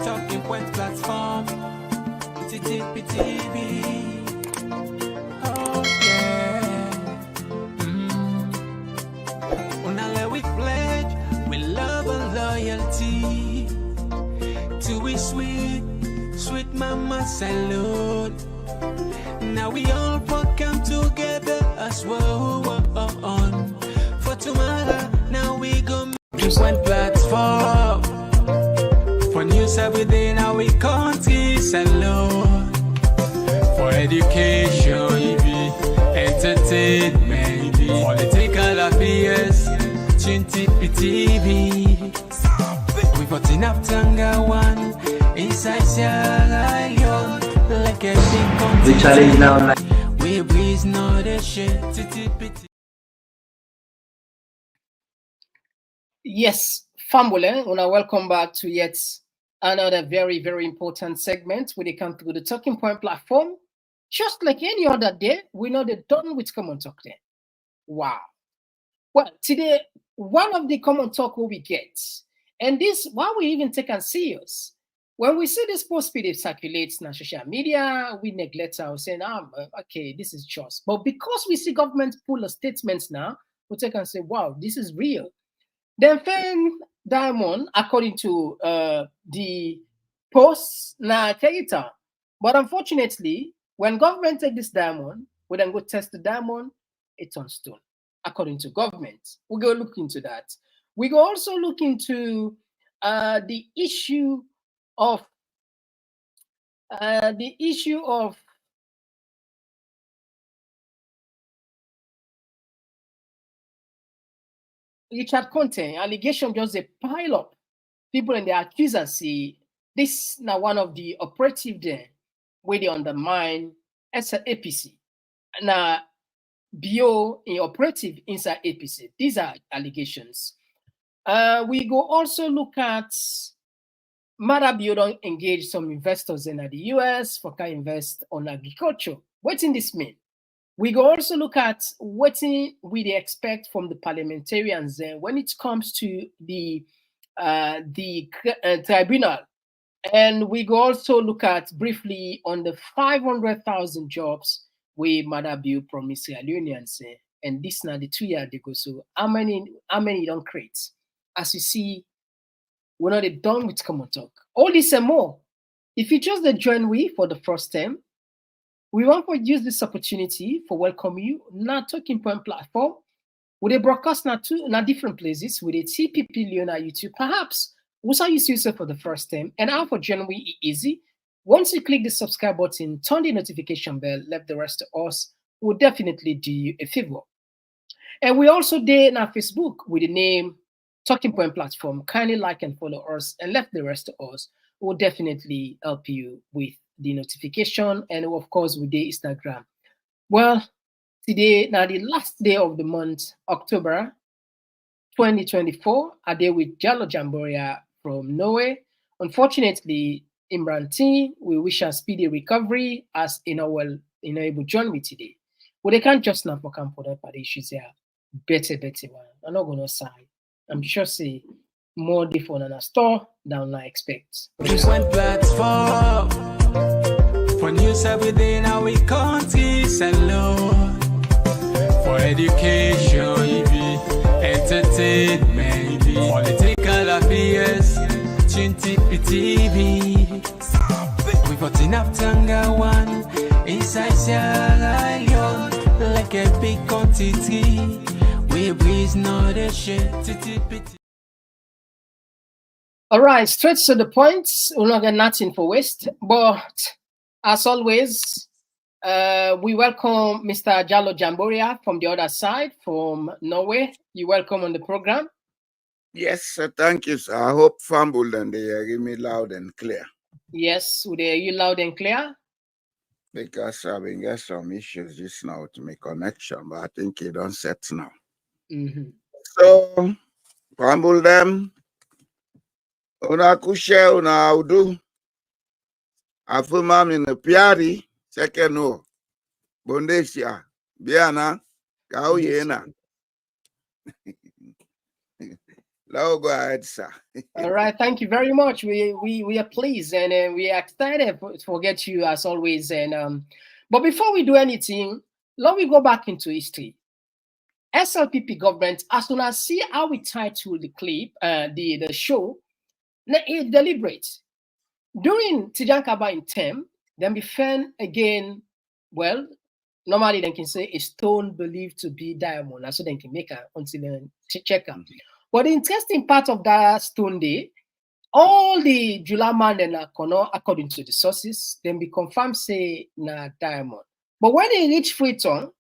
Talking Point platform. TTPTV. Oh yeah. Unale we pledge with love and loyalty to we sweet, sweet mama salute. Now we all come together as well on for tomorrow. Now we go just one platform for news every day. Now we country salute for education, entertainment, political affairs. TTPTV. We got enough Tanga one inside Sierra Leone. Like a big continent. We breeze no the shit. Yes, Fambule, welcome back to yet another very, very important segment when they come through the Talking Point platform. Just like any other day, we know they're done with Common Talk there. Wow. Well, today, one of the common talk we get, and this, why we even take it serious. When we see this post PDF circulates on social media, we neglect our saying, okay, this is just. But because we see government pull a statements now, we take and say, wow, this is real. Then Fen Diamond, according to the post, na Tegita. But unfortunately, when government take this diamond, we then go test the diamond, it's on stone, according to government. We go look into that. We go also look into the issue of Richard Conte allegation, just a pile up people and the accusers say this now one of the operative there where they undermine APC now bio in operative inside APC. These are allegations. We go also look at Marabio don't engage some investors in the US for can invest on agriculture. What's in this mean? We go also look at what we expect from the parliamentarians when it comes to the tribunal. And we go also look at briefly on the 500,000 jobs we Marabio promised SierraLeoneans. And this now the 2 years ago. So how many don't create? As you see, we're not done with Common Talk. All this and more. If you just join we for the first time, we want to use this opportunity for welcome you now Talking Point platform. With a broadcast now different places with a TPP Leone YouTube. Perhaps we saw you see yourself for the first time. And how for join we easy. Once you click the subscribe button, turn the notification bell, left the rest of us, we'll definitely do you a favor. And we also there on our Facebook with the name Talking Point platform. Kindly like and follow us and left the rest of us. Will definitely help you with the notification and of course with the Instagram. Well, today now the last day of the month, October 2024, a day with Geological from Norway. Unfortunately, Imran T, we wish a speedy recovery as able to join me today. Well, they can't just now for camp for that, but issues here. Better one. I'm not gonna sigh. I'm sure say more different than a store than I expect. Just one platform for news every day. Now we country salute for education, entertainment, political affairs. TTPTV. We got enough Tanga one inside Sierra Leone. Like a big continent. We breeze no the shit. All right, straight to the point. We're not getting nothing for waste. But as always, we welcome Mr. Jalo Jamboria from the other side, from Norway. You're welcome on the program. Yes, sir, thank you, sir. I hope Fumble and they hear me loud and clear. Yes, we hear you loud and clear. Because I've been getting some issues just now to make connection, but I think it don't set now. So, Fumble them. Una kushe una udu. Afuma in the piari. Second no. Bondesia. Biana. Kauyena. No, go ahead, sir. All right, thank you very much. We are pleased and we are excited to get you as always. And but before we do anything, let me go back into history. SLPP government, as soon as see how we title the clip, the show, it's deliberate. During Tijan Kaba in term, then be found again, well, normally they can say a stone believed to be diamond, and so they can make a until then check out. But the interesting part of that stone day, all the Julaman and Akono, according to the sources, then be confirmed say na diamond. But when they reach Freetown,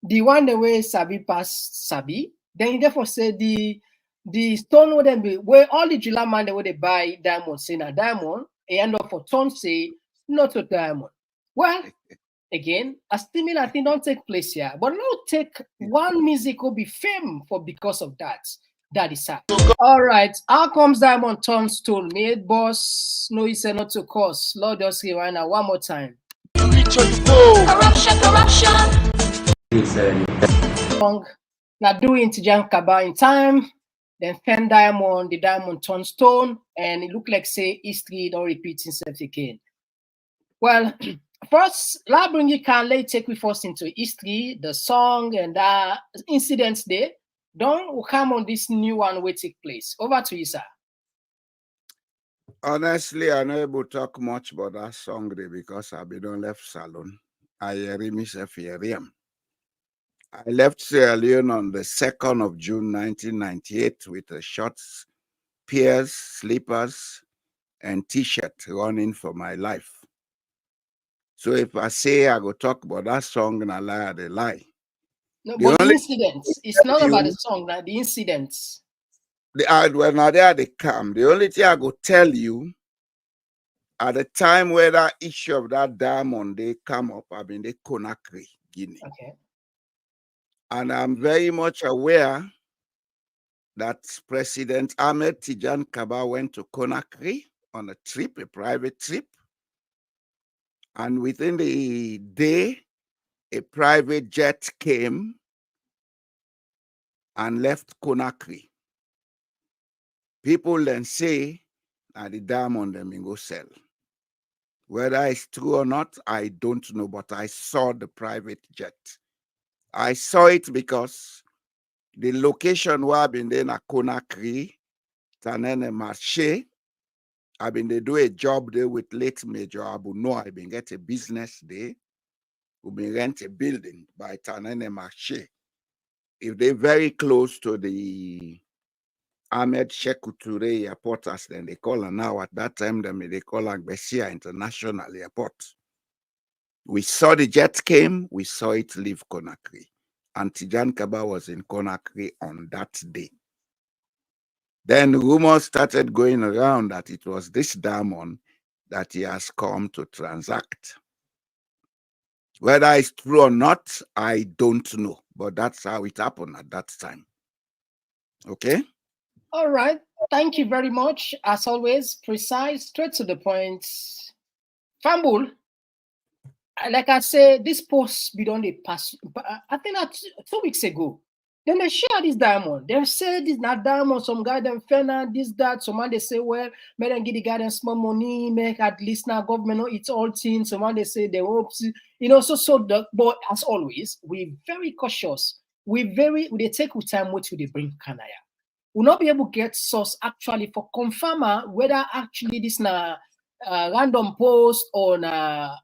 the one the way Sabi pass Sabi, then you therefore say the stone would then be where all the Julaman they would they buy diamond, say na diamond, and end up for ton say not a diamond. Well, again, a similar thing don't take place here, but now take one music will be fame for because of that. That is sad. All right, how comes diamond turn stone? Made boss, no, he said not to cause. Lord, just rewind now one more time. Corruption. Now doing Tijan Kaba in time, then fen diamond, the diamond turn stone, and it looked like say history don't repeat itself again. Well, first, let's bring you can let take with us into history, the song and the incidents there. Don't come on this new one will take place. Over to you, sir. Honestly, I'm not able to talk much about that song there because I've been on left salon. I myself here. I left Sierra Leone on the 2nd of June 1998 with a shorts, pairs, slippers, and t-shirt running for my life. So if I say I go talk about that song and I lie, they lie. No, but the incidents. It's not about the song, like the incidents. When now they come. The only thing I go tell you, at the time where that issue of that diamond they come up, I mean, they Conakry, Guinea. Okay. And I'm very much aware that President Ahmed Tijan Kaba went to Conakry on a trip, a private trip. And within the day, a private jet came and left Conakry. People then say that the diamond them go sell. Whether it's true or not, I don't know, but I saw the private jet. I saw it because the location where I've been there na Conakry, Tanene Marché, I've been there do a job there with late Major Abu Noah. I've been get a business there. We've been rent a building by Tanene Marché. If they're very close to the Ahmed Sheikh Toure Airport, as then they call it now. At that time, they call it Bessia International Airport. We saw the jet came, we saw it leave Conakry. And Tijan Kaba was in Conakry on that day. Then rumors started going around that it was this diamond that he has come to transact. Whether it's true or not, I don't know. But that's how it happened at that time. Okay? All right. Thank you very much. As always, precise, straight to the point. Fumble. Like I said, this post be done the past. I think that 2 weeks ago. Then they share this diamond. They say this not diamond. Some guy them fena this that. Someone they say, well, may them give the guy them small money. Make at least now government know it's all things. Someone they say they hope. So the but as always, we very cautious. We they take with time what they bring Kanaya. We'll not be able to get source actually for confirmer whether actually this na random post or na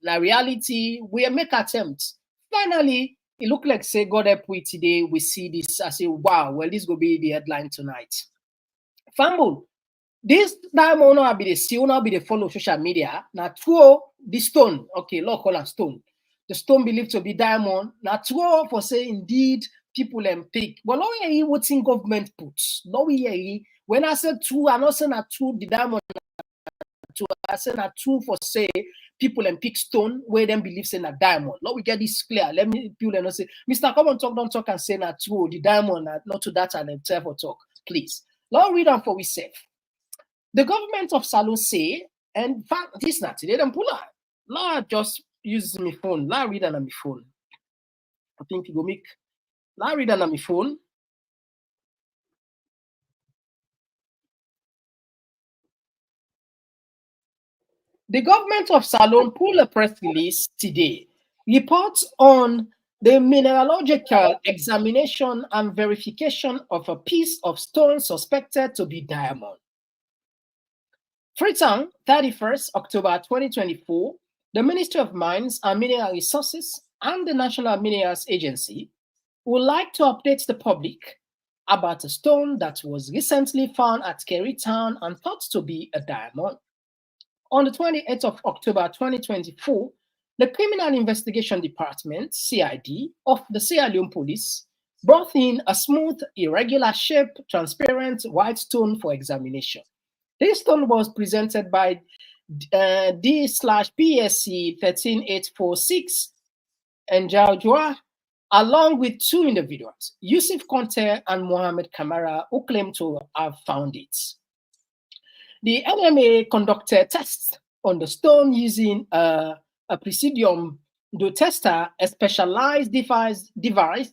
reality. We make attempts. Finally, it looked like say God help we today. We see this. I say, wow, well, this will be the headline tonight. Fumble. This time will not be the see, will not be the follow social media. Now, throw the stone. Okay, Lord call it stone. The stone believed to be diamond. Now, throw for say indeed people and pick. But now we hear what's in government puts. Now we hear when I said true, I'm not saying that true the diamond. I said that true for say people and pick stone where them believe in a diamond. Now we get this clear. Let me people and say, Mr. Come on, talk, don't talk and say that true the diamond, not to that and then therefore talk, please. Now read on for we safe. The government of Salon say, and fact, this not today, then pull out. Now just use my phone. Now read on my phone. I think you go make. Now read on my phone. The government of Salone pulled a press release today. Reports on the mineralogical examination and verification of a piece of stone suspected to be diamond. Freetown, 31st October 2024, the Ministry of Mines and Mineral Resources and the National Minerals Agency would like to update the public about a stone that was recently found at Kerry Town and thought to be a diamond. On the 28th of October 2024, the Criminal Investigation Department, CID, of the Sierra Leone Police brought in a smooth, irregular-shaped, transparent white stone for examination. This stone was presented by D/PSC 13846 and Jaujua, along with two individuals, Yusuf Conte and Mohamed Kamara, who claim to have found it. The NMA conducted tests on the stone using a Presidium do tester, a specialized device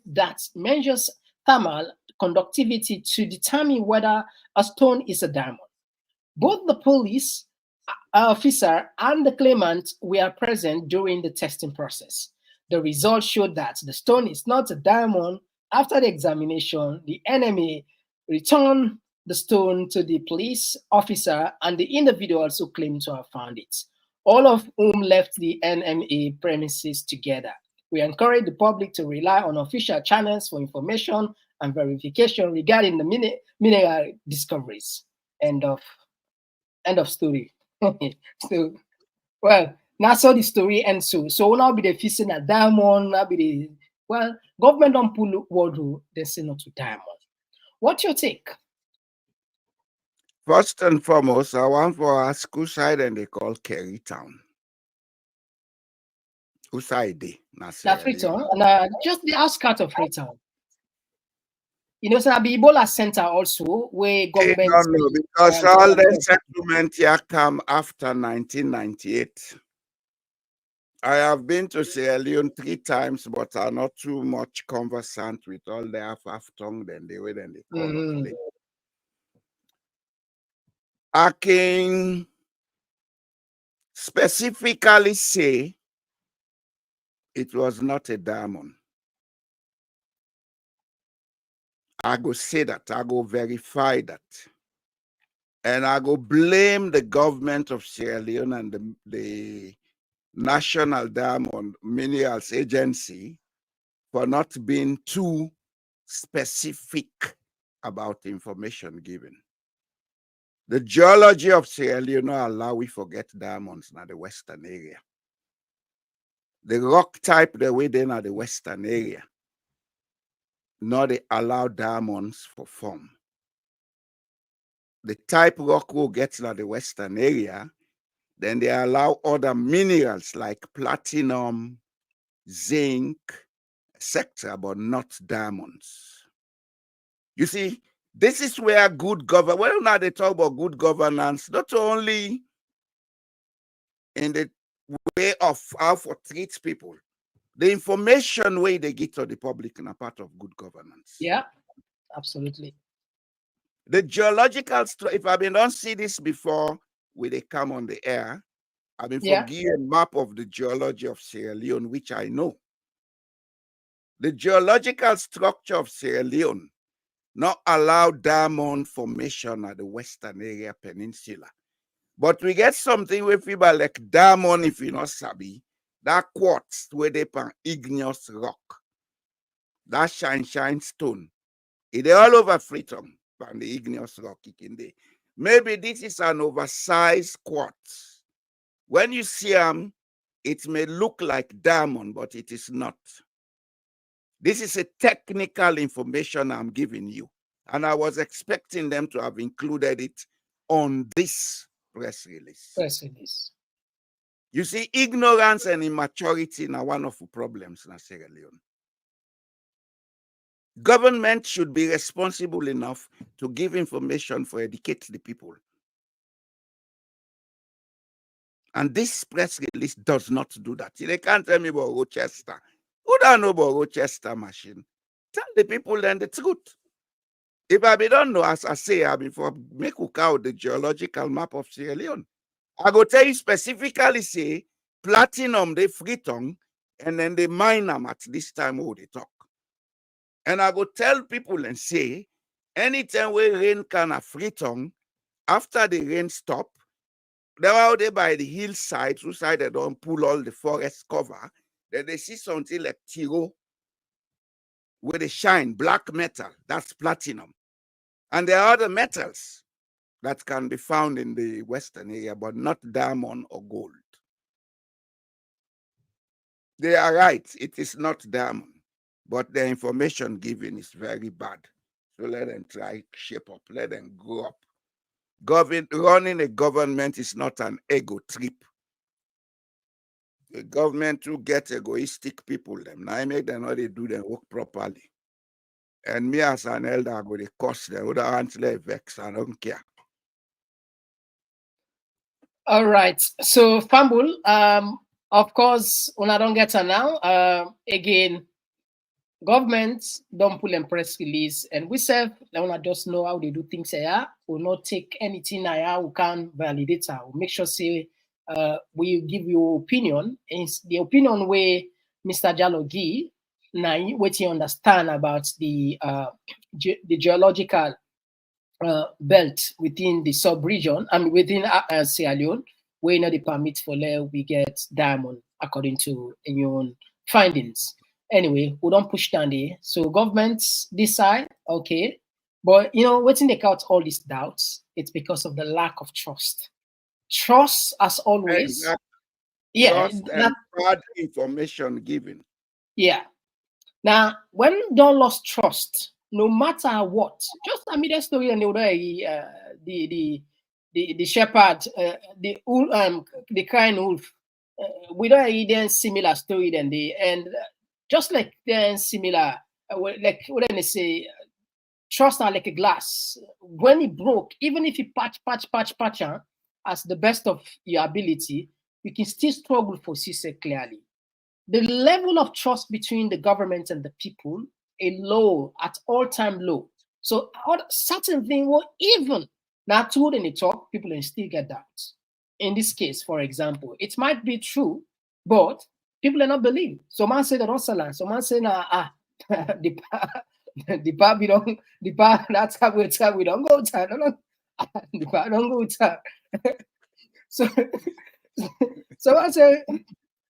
that measures thermal conductivity to determine whether a stone is a diamond. Both the police officer and the claimant were present during the testing process. The results showed that the stone is not a diamond. After the examination, the NMA returned the stone to the police officer and the individuals who claimed to have found it, all of whom left the NMA premises together. We encourage the public to rely on official channels for information and verification regarding the mineral discoveries. End of story. So, well, now so the story ends so now be the fixing a diamond, now be the government don't pull word they say not to diamond. What's your take? First and foremost, I want to ask whose side and they call Kerry Town. Whose side they? Freetown, and just the outskirts of Freetown. You know, so be Ebola Center also, where government. No, because all the settlement here come after 1998. I have been to Sierra Leone 3 times, but are not too much conversant with all the half tongue than the way then they call it. I can specifically say it was not a diamond. I go say that, I go verify that. And I go blame the government of Sierra Leone and the National Diamond Minerals Agency for not being too specific about the information given. The geology of Sierra Leone allow we forget diamonds in the western area. The rock type the way they in the western area, now they allow diamonds for form. The type rock will get in the western area, then they allow other minerals like platinum, zinc, etc., but not diamonds. You see, this is where good governance, well, now they talk about good governance, not only in the way of how to treat people, the information way they get to the public in a part of good governance. Yeah, absolutely. The geological, if I don't see this before, when they come on the air, I mean, for give a map of the geology of Sierra Leone, which I know. The geological structure of Sierra Leone not allow diamond formation at the western area peninsula. But we get something with people like diamond, if you not sabi, that quartz where they pan igneous rock, that shine stone. It is all over Freetown, pan the igneous rock. Maybe this is an oversized quartz. When you see them, it may look like diamond, but it is not. This is a technical information I'm giving you. And I was expecting them to have included it on this press release. You see, ignorance and immaturity are one of the problems in Sierra Leone. Government should be responsible enough to give information for educate the people. And this press release does not do that. They can't tell me about Rochester. Who don't know about Rochester machine? Tell the people then the truth. If I don't know, as I say, I mean, for make out the geological map of Sierra Leone. I go tell you specifically say platinum they free tongue and then they mine them at this time who they talk. And I go tell people and say, anytime we rain can a free tongue, after the rain stop, they're out there by the hillside, whose side they don't pull all the forest cover, then they see something like tiro where they shine, black metal, that's platinum. And there are other metals that can be found in the western area, but not diamond or gold. They are right, it is not diamond, but the information given is very bad. So let them try shape up, let them grow up. Running a government is not an ego trip. The government to get egoistic people, them now I make them know they do their work properly. And me as an elder, I go to cost them, other until vex, I don't care. All right. So Fambul, of course, when I don't get her now, again, governments don't pull them press release, and we say they wanna just know how they do things here. Will not take anything here. We can validate her. We'll make sure say we give you opinion. And the opinion where Mr. Dialogue now what you understand about the geological belt within the sub-region and within Sierra Leone, where you know the permit for there we get diamond according to your own findings. Anyway, we don't push down there. So governments decide, okay, but you know what's in the out all these doubts? It's because of the lack of trust. Trust, as always, Exactly. yeah, Trust and bad information given. yeah. Now, when you don't lost trust, no matter what, just I mean that story and the shepherd, the crying wolf, we don't even similar story than they and just like they're similar, like what they say, trust are like a glass. When it broke, even if you patch, as the best of your ability, you can still struggle for CC clearly. The level of trust between the government and the people is low, at all-time low. So certain things will even not true in the talk, people can still get that. In this case, for example, it might be true, but people are not believe. So man say they don't sell land. So man say the bar we don't that's how we don't go to the bar don't go to so so I say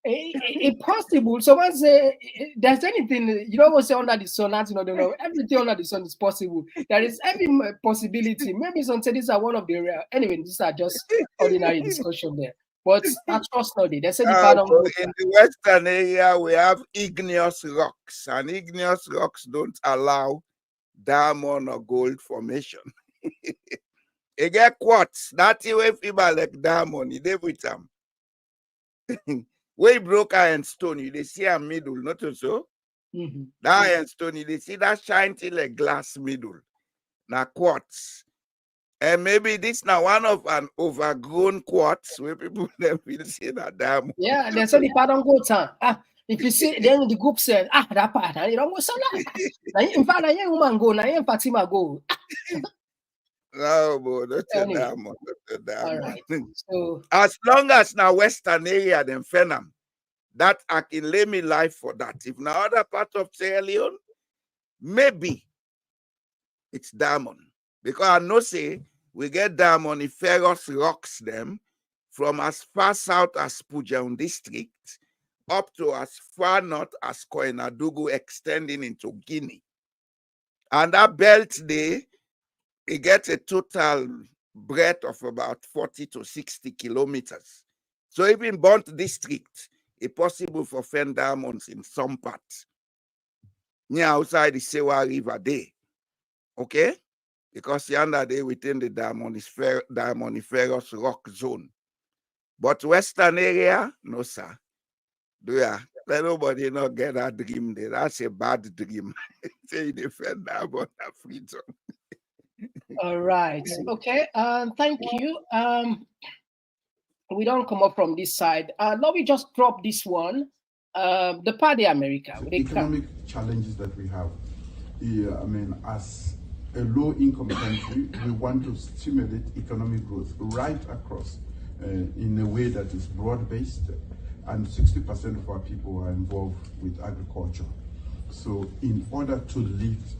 impossible. Someone say there's anything you don't want to say under the sun, you know, everything under the sun is possible. There is every possibility. Maybe some say these are one of the rare. Anyway, these are just ordinary discussion there. But I trust not they say the pardon. In the western area, we have igneous rocks, and igneous rocks don't allow diamond or gold formation. You get quartz, that's way people like diamond, you live with them. Where broke iron stone, you they see a middle, not so. Mm-hmm. That iron stone, you they see that shine till a glass middle. Now quartz. And maybe this now one of an overgrown quartz where people then will see that diamond. Yeah, they say the part don't go down. If you see then the group said, that part, you don't go so in fact, I ain't woman go, I ain't Fatima go. No, but that's Anyway. a diamond. That's a diamond. All right. So as long as now western area then Fenham, that I can lay me life for that. If now other part of Sierra Leone, maybe it's diamond. Because I know say we get diamondiferous rocks them from as far south as Pujaun district up to as far north as Koinadugu extending into Guinea. And that belt there, it gets a total breadth of about 40 to 60 kilometers. So even Bont district, it's possible for find diamonds in some parts. Near outside the Sewa River there. Okay? Because yonder there within the diamondiferous rock zone. But western area, no sir. Let nobody not get that dream there. That's a bad dream. Say you defend diamond freedom. all right. Okay. Thank you. We don't come up from this side. Let me just drop this one. The Party America. The economic challenges that we have. I mean, as a low-income country, we want to stimulate economic growth right across. in a way that is broad-based, and 60% of our people are involved with agriculture. So in order to lift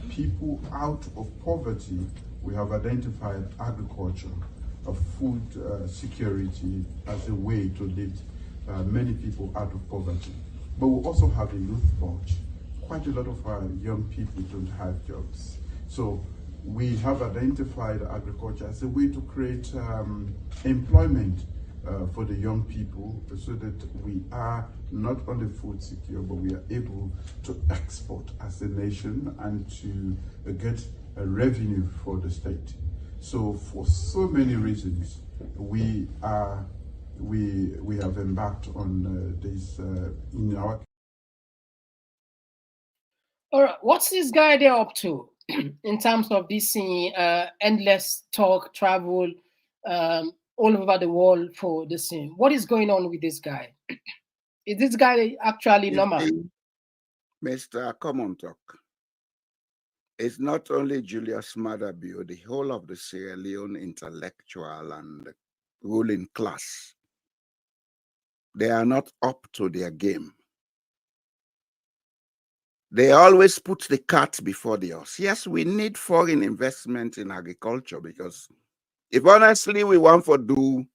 people out of poverty, we have identified agriculture, food security as a way to lift many people out of poverty. But we also have a youth bulge. Quite a lot of our young people don't have jobs. So we have identified agriculture as a way to create employment for the young people, so that we are not only food secure, but we are able to export as a nation and to get a revenue for the state. So for so many reasons, we have embarked on this in our. All right, what's this guy there up to in terms of this endless talk, travel, all over the world for the scene? What is going on with this guy? Is this guy actually normal? Mr. Common Talk, it's not only Julius Maada Bio, the whole of the Sierra Leone intellectual and ruling class. They are not up to their game. They always put the cart before the horse. Yes, we need foreign investment in agriculture, because if honestly we want to do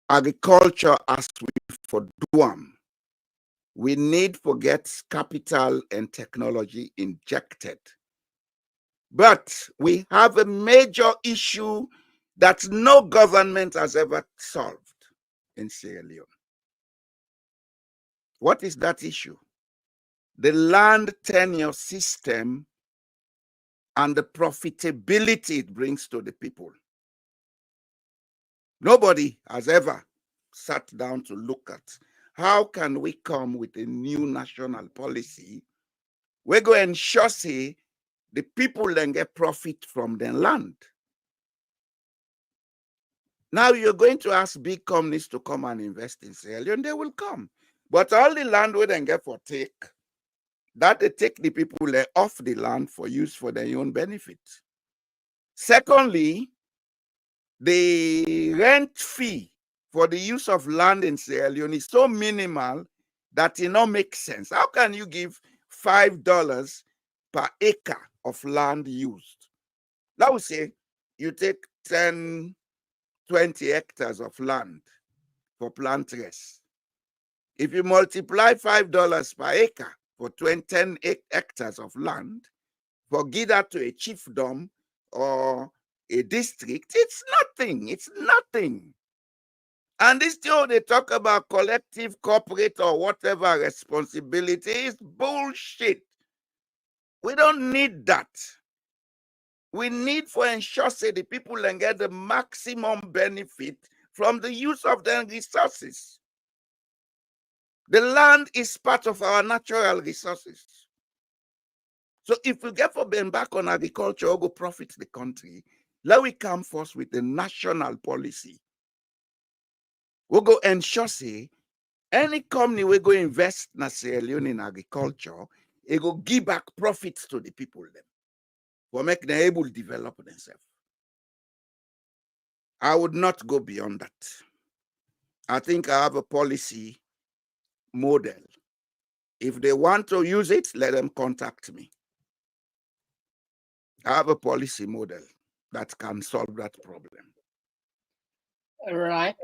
agriculture as we for do, we need to get capital and technology injected. But we have a major issue that no government has ever solved in Sierra Leone. What is that issue? The land tenure system and the profitability it brings to the people. Nobody has ever sat down to look at how can we come with a new national policy. We're going to ensure, say, the people then get profit from their land. Now you're going to ask big companies to come and invest in Sierra Leone, they will come. But all the land we then get for take, that they take the people off the land for use for their own benefit. Secondly, the rent fee for the use of land in Sierra Leone is so minimal that it don't make sense. How can you give $5 per acre of land used? Now we say you take 10, 20 hectares of land for plant rest. If you multiply $5 per acre for 10 hectares of land, for give that to a chiefdom or a district, it's nothing. It's nothing. And this thing they talk about collective, corporate, or whatever responsibility is bullshit. We don't need that. We need for ensure say the people can get the maximum benefit from the use of their resources. The land is part of our natural resources. So if we get for them back on agriculture or go profit the country, let we come first with the national policy. We'll go ensure say any company we go invest in Sierra Leone in agriculture, it go give back profits to the people them for make them able to develop themselves. I would not go beyond that. I think I have a policy model. If they want to use it, let them contact me. I have a policy model that can solve that problem. All right.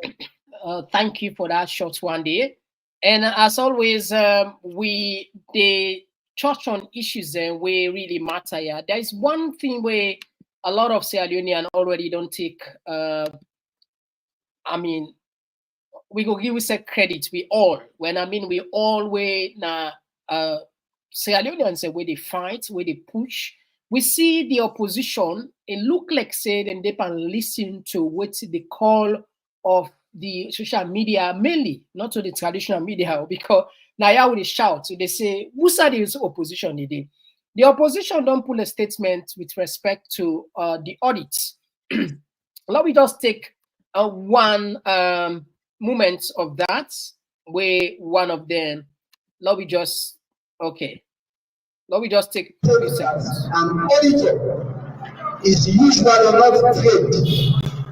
Thank you for that short one there. And as always, we touch on issues where really matter. Yeah, there is one thing where a lot of Sierra Leoneans already don't take. We go give us a credit. We all, when I mean we all way now, Sierra Leoneans where they fight, where they push. We see the opposition. It look like say then they can listen to what the call of the social media, mainly not to the traditional media, because now they shout. So they say, "Who's the opposition today?" The opposition don't pull a statement with respect to the audits. Let me just take one moment of that, where one of them. Let me just take a few seconds. An auditor is usually not trained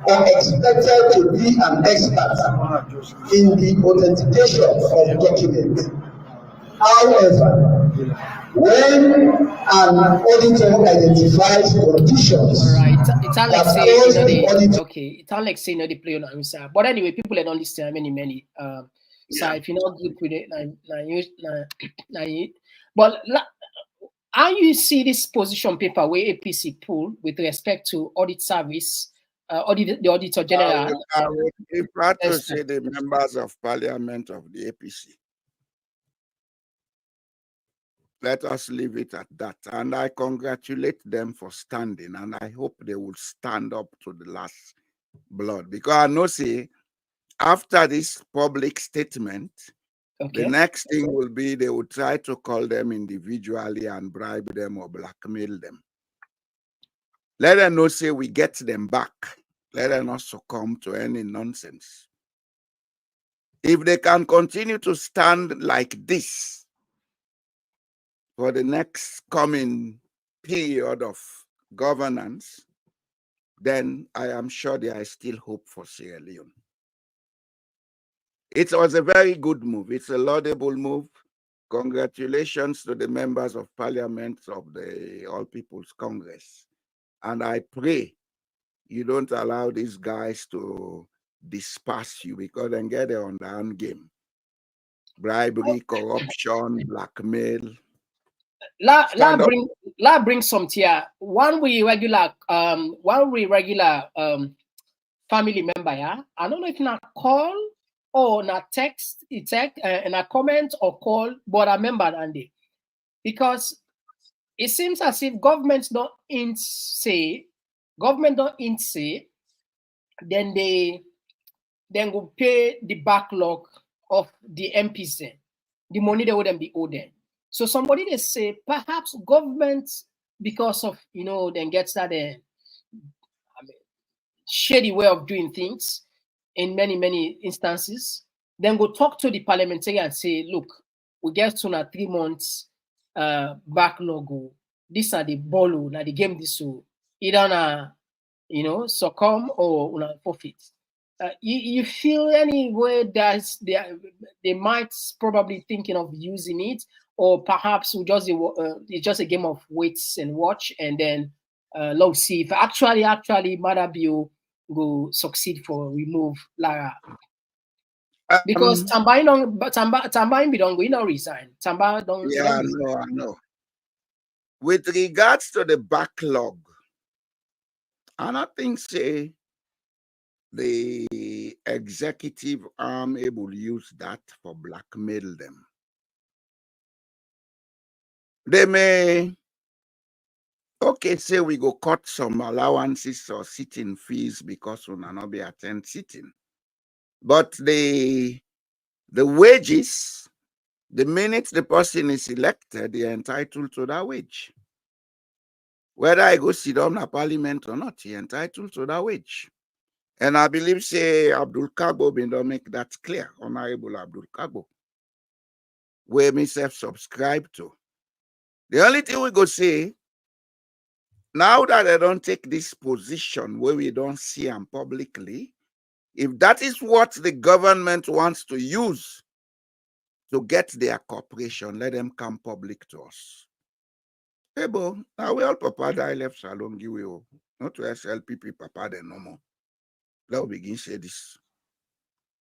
or expected to be an expert in the authentication of documents. However, when an auditor identifies conditions, all right, it's Alex saying, okay, it's Alex saying the play on answer. But anyway, people don't listen many. So if you're not good with it, but how you see this position paper where APC pull with respect to audit service, the Auditor General? I would prefer to say the members of Parliament of the APC. Let us leave it at that. And I congratulate them for standing, and I hope they will stand up to the last blood. Because I know, see, after this public statement, the next thing will be they will try to call them individually and bribe them or blackmail them. Let them know, say, we get them back. Let them not succumb to any nonsense. If they can continue to stand like this for the next coming period of governance, then I am sure there is still hope for Sierra Leone. It was a very good move. It's a laudable move. Congratulations to the members of Parliament of the All People's Congress. And I pray you don't allow these guys to disperse you, because then get their on the hand game. Bribery, corruption, blackmail. Bring some here. One we regular family member, yeah. I don't know if not call or not text, and a comment or call, but I remember Andy. Because it seems as if government don't say, then they go pay the backlog of the MPs then. The money they wouldn't be owed them. So somebody they say perhaps government, because of then gets that shady way of doing things in many instances, then go talk to the parliamentary and say, look, we get to 3 months backlog. These are the ball, now the game this so either succumb or forfeit. You feel any way that they might probably thinking of using it, or perhaps it's just a game of wait and watch, and then let's see if actually Madabio will succeed for remove Lara. Because Tambain don't resign. Tamba don't. Yeah, I know. With regards to the backlog, I don't think say the executive arm able to use that for blackmail them. They may, say we go cut some allowances or sitting fees because we not be attend sitting. But the wages, the minute the person is elected, they are entitled to that wage. Whether I go sit down at parliament or not, he entitled to that wage. And I believe, say, Abdul Kabo don't make that clear, Honorable Abdul Kabo, where myself subscribe to. The only thing we go say, now that I don't take this position where we don't see them publicly, if that is what the government wants to use to get their cooperation, let them come public to us. Hey, bo, now we all papa die left salon give you, not to SLPP papa then no more. Let us begin say this.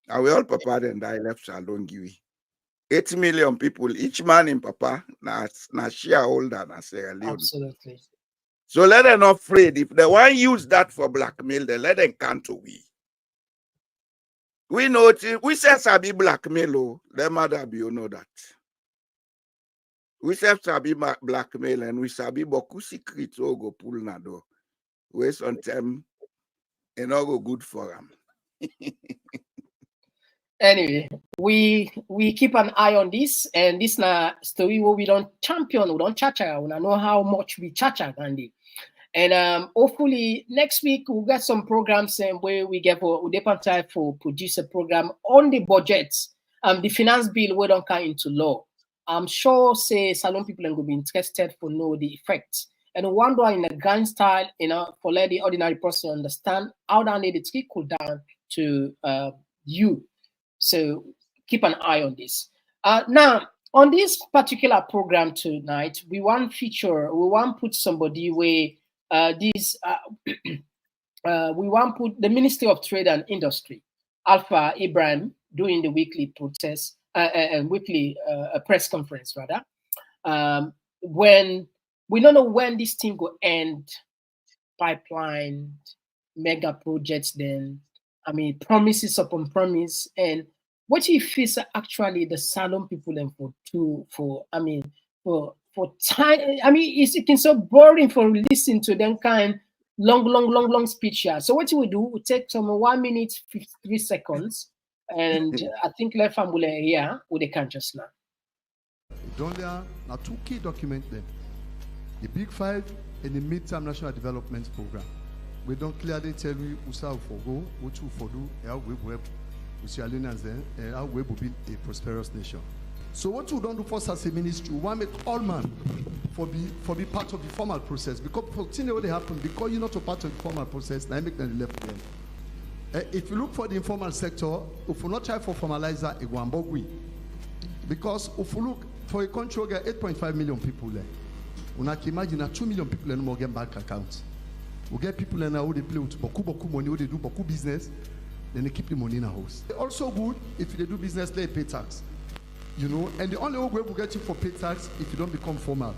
Now we all papa then die left salon give 8 million people, each man in papa, na shareholder na Sierra Leone. Absolutely. So let them not afraid. If they want to use that for blackmail, then let them come to we. We know it. We say sabi blackmail, oh, let mother be, you know that. We say sabi blackmail and we sabi boku secret oh go pull na door. Waste on time and all go good for them. Anyway, we keep an eye on this, and this na story where we don't champion, we don't chacha, we don't know how much we chacha, Gandhi. And hopefully next week we'll get some programs where we get for time for produce a program on the budget, the finance bill we don't come into law. I'm sure say Salon people are going to be interested for know the effect And wonder in a grand style, for let the ordinary person understand how that need to trickle down to you. So keep an eye on this. Now, on this particular program tonight, we want to put somebody where we want to put the Ministry of Trade and Industry, Alpha Ibrahim, doing the weekly protest, weekly press conference rather. When we don't know when this thing will end, pipeline, mega projects, then promises upon promise, and what if it's actually the Salon people and for time? It can so boring for listening to them kind long speech here. So what we do, we take some 1 minute 53 seconds, and I think left family here with the conscious now. There are two key documents there: the Big Five and the Midterm National Development Program. We don't clearly tell you who shall forgo, what to for do, how we will SierraLeoneans then, and how we will build a prosperous nation. So what we don't do for as a ministry, we want to make all man for be part of the formal process. Because for things what they happen, because you're not a part of the formal process, now make them left them. If you look for the informal sector, if we not try for formalizer, it will be because if you look for a country, we get 8.5 million people there. We can imagine 2 million people in more get bank accounts. We get people in who they play with beaucoup money, who they do beaucoup business, then they keep the money in a house. It's also good if they do business, they pay tax. And the only way we get you for pay tax if you don't become formal.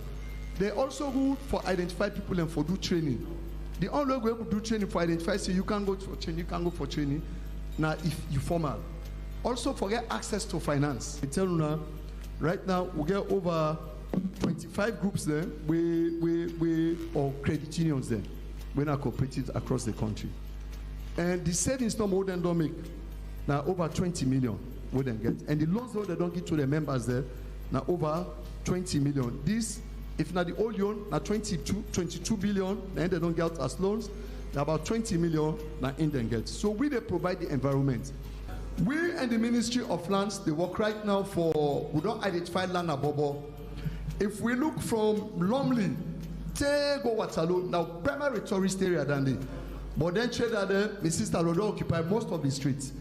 They're also good for identify people and for do training. The only way we do training for identify, so you can go for training, you can go for training. Now, if you formal. Also, forget access to finance. I tell you now, right now, we get over 25 groups there, or credit unions there. We're not cooperatives across the country. And the savings no more than don't make now over 20 million we then get. And the loans though they don't give to the members there now over 20 million. This, if not the old loan, now 22 billion, then they don't get as loans, now about 20 million now in them get. So we they provide the environment. We and the Ministry of Lands, they work right now for, we don't identify land abobo. If we look from Lumley, go Waterloo, now primary tourist area than they. But then trader there, my sister will occupy most of the streets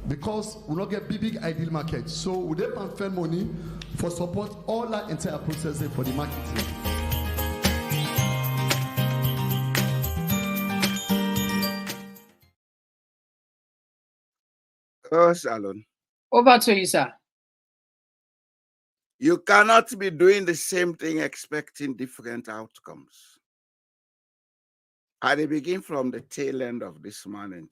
because we not get big ideal market. So we they can spend money for support all that entire process for the marketing. Oh, Salon. Over to you, sir. You cannot be doing the same thing expecting different outcomes. I begin from the tail end of this morning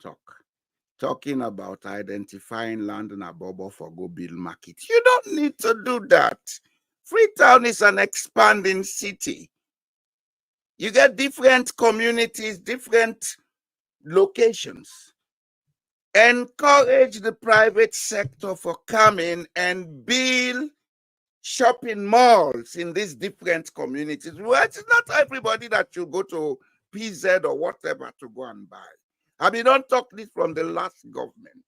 talking about identifying land in Abobo for go build market. You don't need to do that. Freetown is an expanding city. You get different communities, different locations. Encourage the private sector for coming and build shopping malls in these different communities. Well, it's not everybody that should go to PZ or whatever to go and buy. Don't talk this from the last government.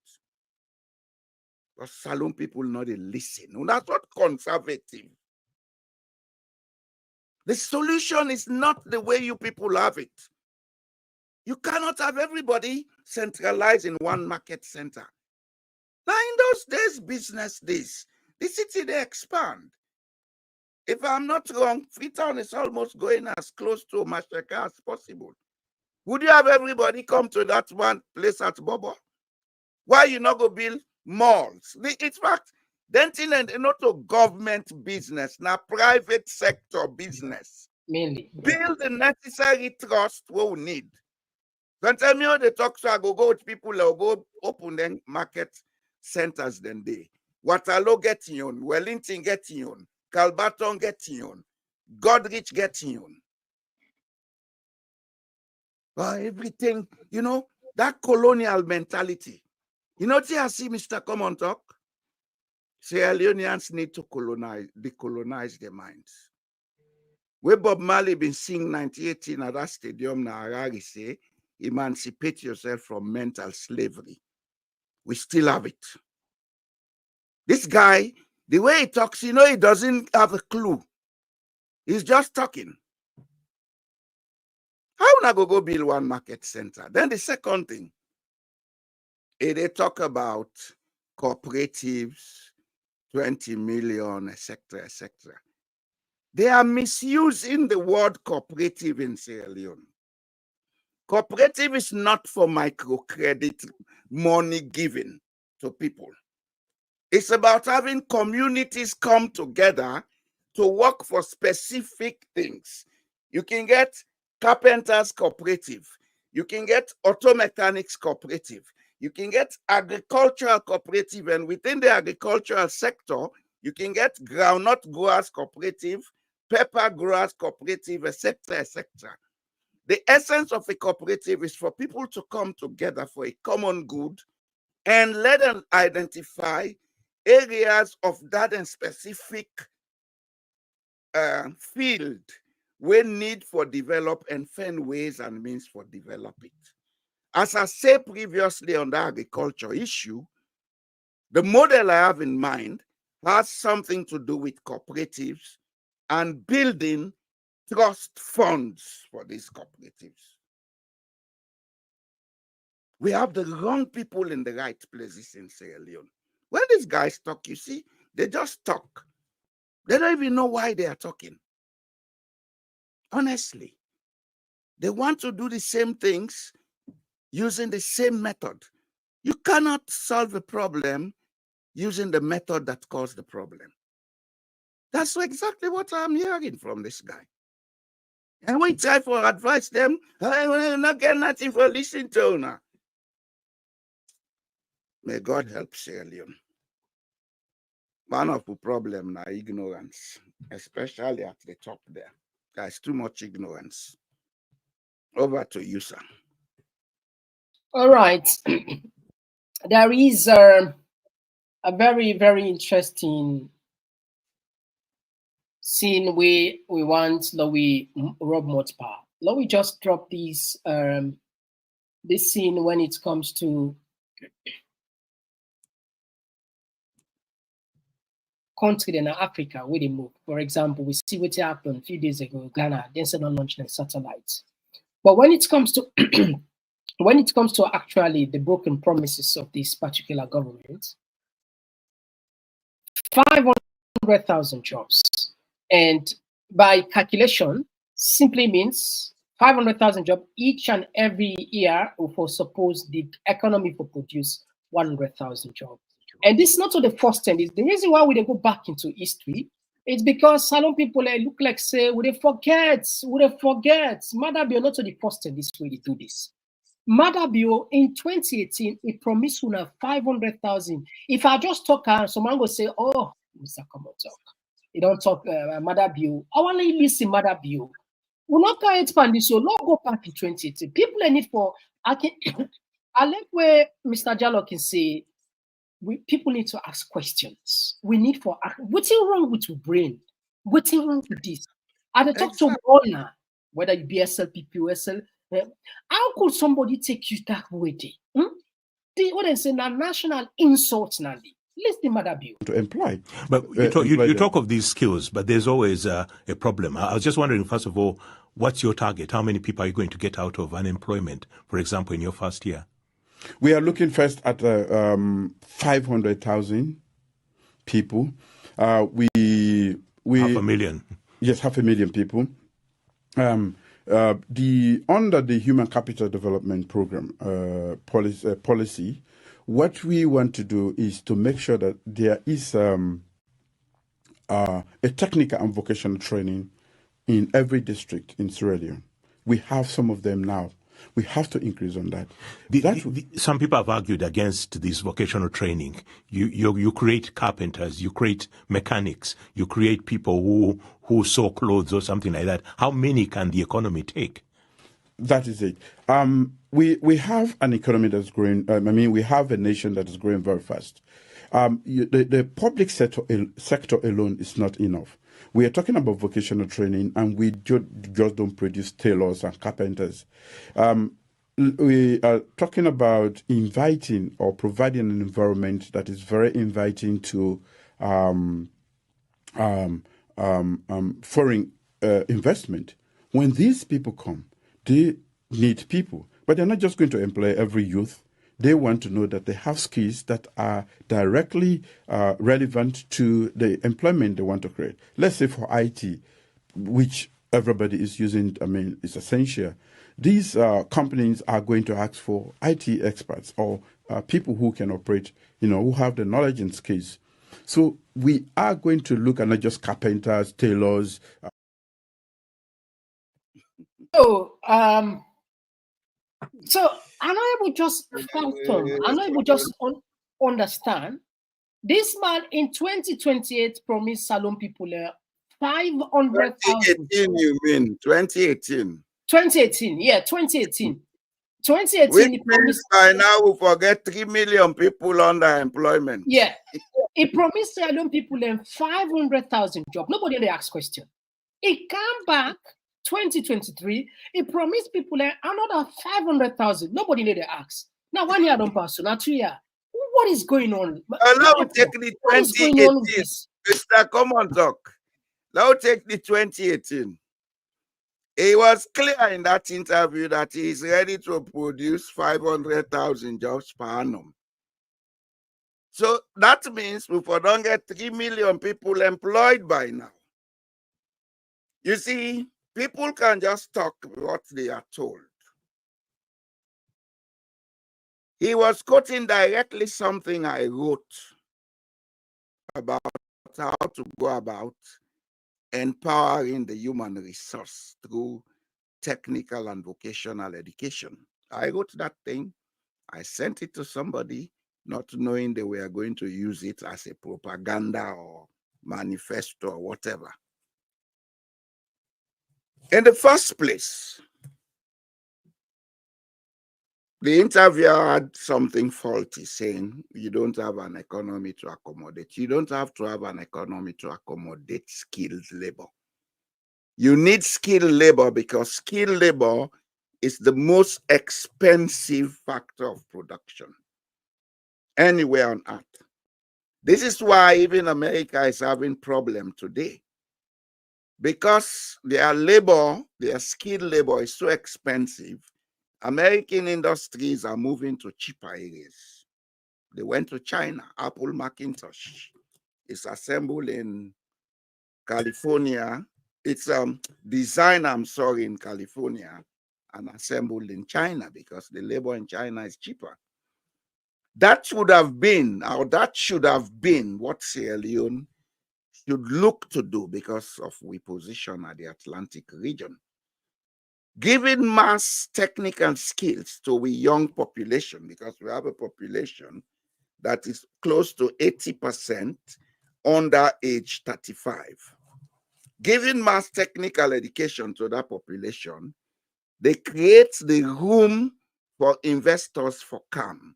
But Salon people not listen. That's not conservative. The solution is not the way you people have it. You cannot have everybody centralized in one market center. Now, in those days, business days, the city, they expand. If I'm not wrong, Freetown is almost going as close to Mashaka as possible. Would you have everybody come to that one place at Bobo? Why you not go build malls? In fact, Denton and not a government business, now private sector business. Mainly. Build the necessary trust we need. Don't tell me how they talk, so I go with people who go open then market centers then they. Waterloo getting on, Wellington getting on, Calbaton getting on, Godrich getting on. But everything, that colonial mentality. See, I see Mr. Come on talk. SierraLeoneans need to decolonize their minds. Where Bob Marley been sing 1918 at that stadium, na Harare say, emancipate yourself from mental slavery. We still have it. This guy, the way he talks, he doesn't have a clue. He's just talking. una go build one market center? Then the second thing, they talk about cooperatives, 20 million, etc., etc. They are misusing the word cooperative in Sierra Leone. Cooperative is not for microcredit money given to people. It's about having communities come together to work for specific things. You can get carpenters cooperative. You can get auto mechanics cooperative. You can get agricultural cooperative, and within the agricultural sector, you can get groundnut growers cooperative, pepper growers cooperative, etc., etc. The essence of a cooperative is for people to come together for a common good and let them identify areas of that and specific field where need for develop and find ways and means for develop it. As I said previously on the agriculture issue, the model I have in mind has something to do with cooperatives and building trust funds for these cooperatives. We have the wrong people in the right places in Sierra Leone. When these guys talk, you see, they just talk. They don't even know why they are talking. Honestly, they want to do the same things using the same method. You cannot solve a problem using the method that caused the problem. That's exactly what I'm hearing from this guy. And we try to advise them, I will not get nothing for listening to now. May God help Sierra Leone. One of the problems is ignorance, especially at the top there. There's too much ignorance. Over to you, sir. All right. There is a very, very interesting scene we want Louis Rob Motpa. Louis just dropped this scene when it comes to country in Africa where they move. For example, we see what happened a few days ago in Ghana, they said on launching a satellite. But when it comes to when it comes to actually the broken promises of this particular government, 500,000 jobs. And by calculation, simply means 500,000 jobs each and every year for suppose the economy will produce 100,000 jobs. And this is not the first time. The reason why we go back into history is because Salon people look like say, would they forget? Madabio not to the first time this way they do this. Madabio in 2018, he promised 500,000. If I just talk, someone will say, oh, Mr. Come on, talk. You don't talk Madabio. I want to listen Madabio. We're not going to expand this, so let's go back to 2018. People need for, I like where Mr. Jallo can say, people need to ask questions. We need for, what's wrong with your brain? What's wrong with this? I talk to owner, whether you be SLP, POSL, how could somebody take you that way? What they say, national insult, Nandi. Listen, Madabio. To employ. But you talk of these skills, but there's always a problem. I was just wondering, first of all, what's your target? How many people are you going to get out of unemployment, for example, in your first year? We are looking first at 500,000 people. We 500,000. Yes, 500,000 people. Under the Human Capital Development Program policy, what we want to do is to make sure that there is a technical and vocational training in every district in Sierra Leone. We have some of them now. We have to increase on that. Some people have argued against this vocational training. You create carpenters, you create mechanics, you create people who sew clothes or something like that. How many can the economy take? That is it. We have an economy that's growing. We have a nation that is growing very fast. The public sector alone is not enough. We are talking about vocational training, and we just don't produce tailors and carpenters. We are talking about inviting or providing an environment that is very inviting to foreign investment. When these people come, they need people. But they're not just going to employ every youth. They want to know that they have skills that are directly relevant to the employment they want to create. Let's say for IT, which everybody is using, I mean, it's essential. These companies are going to ask for IT experts or people who can operate, who have the knowledge and skills. So we are going to look at not just carpenters, tailors. So I'm not able just fathom, I'm not able just understand. This man in 2028 promised Salone people 500,000. 2018, you mean 2018? 2018, yeah, 2018. 2018, Which he promised. By now we forget 3 million people under employment. Yeah, he promised Salone people 500,000 jobs. Nobody really asked question. He came back 2023. He promised people another 500,000. Nobody really asked. Now 1 year don't pass. So now 2 years. What is going on? Now we take the 2018. Mr. Come on, talk. Now take the 2018. He was clear in that interview that he is ready to produce 500,000 jobs per annum. So that means we don't get 3 million people employed by now. You see, people can just talk what they are told. He was quoting directly something I wrote about how to go about empowering the human resource through technical and vocational education. I wrote that thing. I sent it to somebody, not knowing they were going to use it as a propaganda or manifesto or whatever. In the first place, the interviewer had something faulty, saying you don't have an economy to accommodate. You don't have to have an economy to accommodate skilled labor. You need skilled labor because skilled labor is the most expensive factor of production anywhere on earth. This is why even America is having problem today, because their labor, their skilled labor is so expensive. American industries are moving to cheaper areas. They went to China. Apple Macintosh is assembled in California. It's designed, in California and assembled in China because the labor in China is cheaper. That should have been, what Sierra Leone should look to do because of we position at the Atlantic region. Giving mass technical skills to a young population, because we have a population that is close to 80% under age 35. Giving mass technical education to that population, they create the room for investors for come.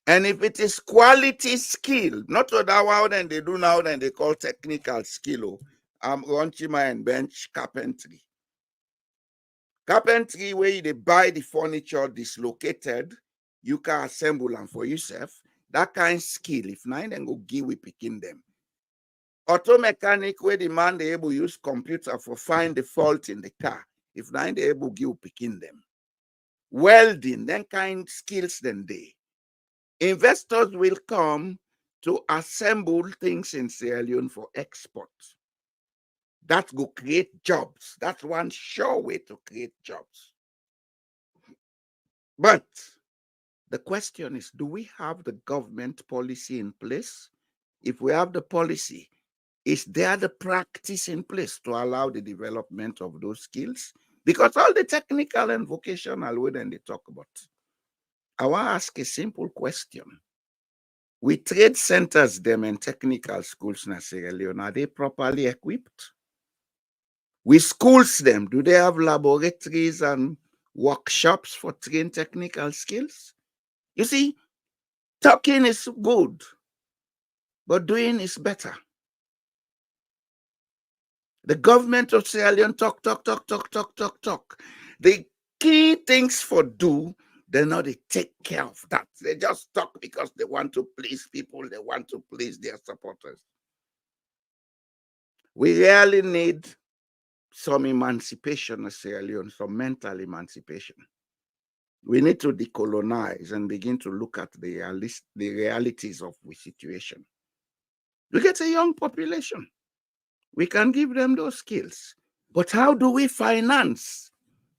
And if it is quality skill, not what that one and they do now, then they call technical skill, Ronchima and bench carpentry. Carpentry, where they buy the furniture dislocated, you can assemble them for yourself. That kind of skill, if not, then go give we picking them. Auto mechanic, where the man they able use computer for find the fault in the car. If not, they able give picking them. Welding, then kind skills then they. Investors will come to assemble things in Sierra Leone for export. That will create jobs. That's one sure way to create jobs. But the question is, do we have the government policy in place? If we have the policy, is there the practice in place to allow the development of those skills? Because all the technical and vocational way then they talk about. I want to ask a simple question. We trade centers them and technical schools in Sierra Leone, are they properly equipped? We schools them, do they have laboratories and workshops for train technical skills? You see, talking is good, but doing is better. The government of Sierra Leone talk. The key things for do, they know they take care of that. They just talk because they want to please people. They want to please their supporters. We really need some emancipation in Sierra Leone, some mental emancipation. We need to decolonize and begin to look at the realities of the situation. We get a young population. We can give them those skills. But how do we finance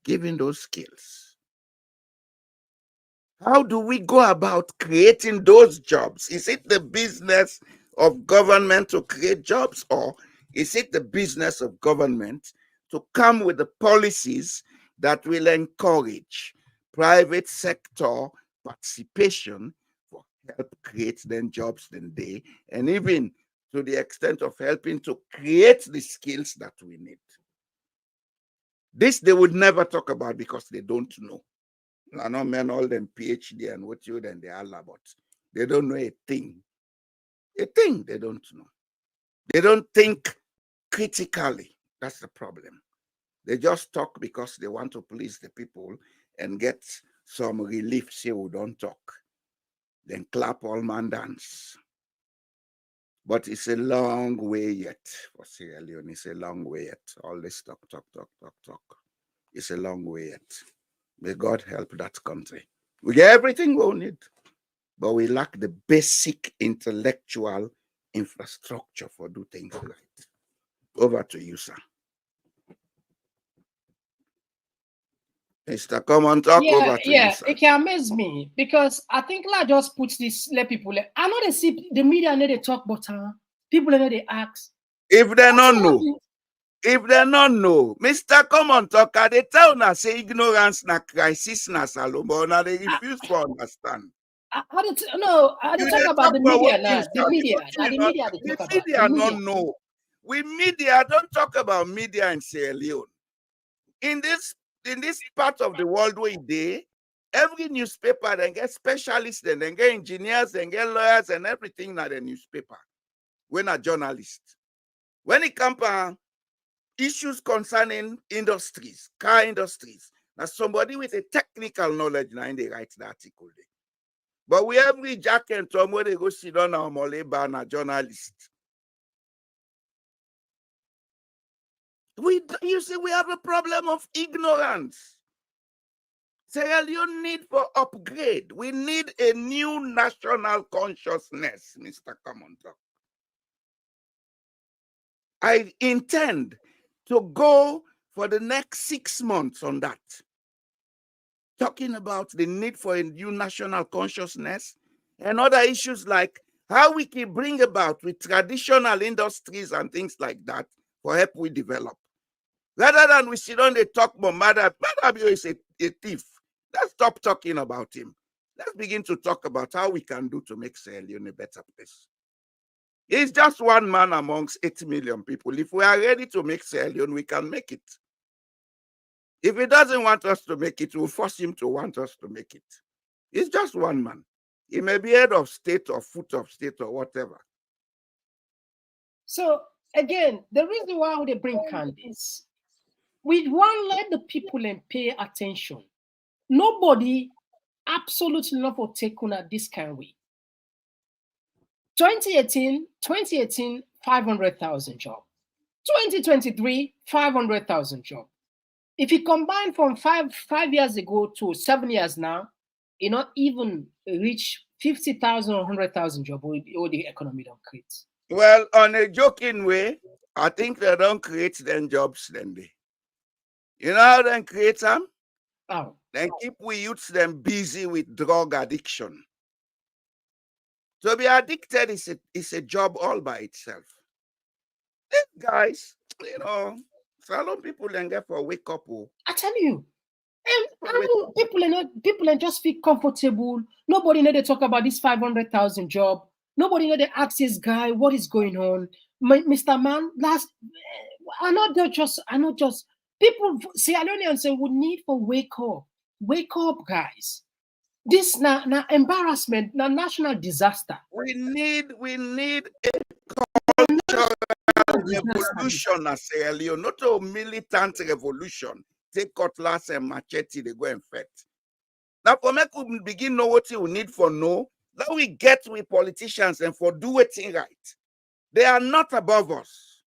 giving those skills? How do we go about creating those jobs? Is it the business of government to create jobs, or is it the business of government to come with the policies that will encourage private sector participation for help create then jobs then they, and even to the extent of helping to create the skills that we need? This they would never talk about because they don't know. I know men all them PhD and what you then they are about. They don't know a thing. A thing they don't know. They don't think critically. That's the problem. They just talk because they want to please the people and get some relief. Say we don't talk. Then clap all man dance. But it's a long way yet for Sierra Leone. It's a long way yet. All this talk. It's a long way yet. May God help that country. We get everything we need, but we lack the basic intellectual infrastructure for do things right. Over to you, sir. Mr. Come on, talk over to you, sir. It can amaze me because I think I just put this, let people, I know they see the media, know they talk, but people know they ask. If they don't know, Mr. Come on, talk, they tell us say ignorance na crisis na salon, but now they refuse to understand. They talk about the media now. The media they talk about. The media don't know. We media don't talk about media in Sierra Leone. In this part of the world where they, every newspaper then get specialists, then get engineers, then get lawyers and everything na the newspaper. When a journalist. When it comes to issues concerning industries, car industries, now somebody with a technical knowledge now in they write the article. But we every Jack and Tom where they go sit down our Moleba na journalist. You see, we have a problem of ignorance. Sierra Leone need for upgrade. We need a new national consciousness, Mr. Commontalk. I intend to go for the next 6 months on that. Talking about the need for a new national consciousness and other issues like how we can bring about with traditional industries and things like that for help we develop. Rather than we sit on the talk about Madabio is a thief. Let's stop talking about him. Let's begin to talk about how we can do to make Sierra Leone a better place. He's just one man amongst 8 million people. If we are ready to make Sierra Leone, we can make it. If he doesn't want us to make it, we'll force him to want us to make it. He's just one man. He may be head of state or foot of state or whatever. So, again, the reason why they bring Candice, we want let the people and pay attention. Nobody absolutely not for take on this kind of way. 2018, 500,000 jobs. 2023, 500,000 jobs. If you combine from five years ago to 7 years now, it not even reach 50,000 or 100,000 jobs or the economy don't create. Well, on a joking way, I think they don't create them jobs then they. You know how they create them? Oh. Then keep we youths them busy with drug addiction. To be addicted is a job all by itself. These guys, you know, salon people then get for wake up. I tell you, people and just feel comfortable. Nobody know they talk about this 500,000 job. Nobody know they ask this guy what is going on. Mr. Man, I not just people SierraLeoneans say we need for wake up, guys. This na embarrassment, na national disaster. We need a cultural revolution as Sierra Leone, not a militant revolution. Take cutlass and machete, they go and fight. Now, for me, we begin know what we need for no. Now we get with politicians and for do it right. They are not above us.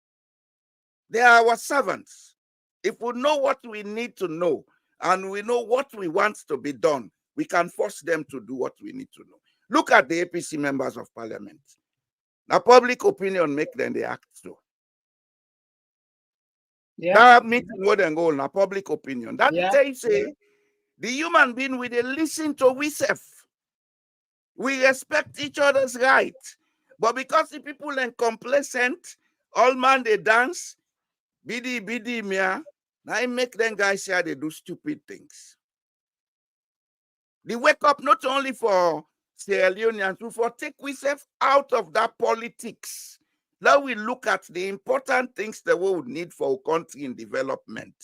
They are our servants. If we know what we need to know and we know what we want to be done, we can force them to do what we need to know. Look at the APC members of parliament. Now, public opinion make them they act so. Yeah. That meeting more than goal, now public opinion. That Yeah. they say the human being will listen to ourselves. We respect each other's right. But because the people are complacent, all man they dance, bidi mia, now I make them guys here they do stupid things. They wake up not only for Sierra Leoneans, but for take ourselves out of that politics. Now we look at the important things that we would need for our country in development.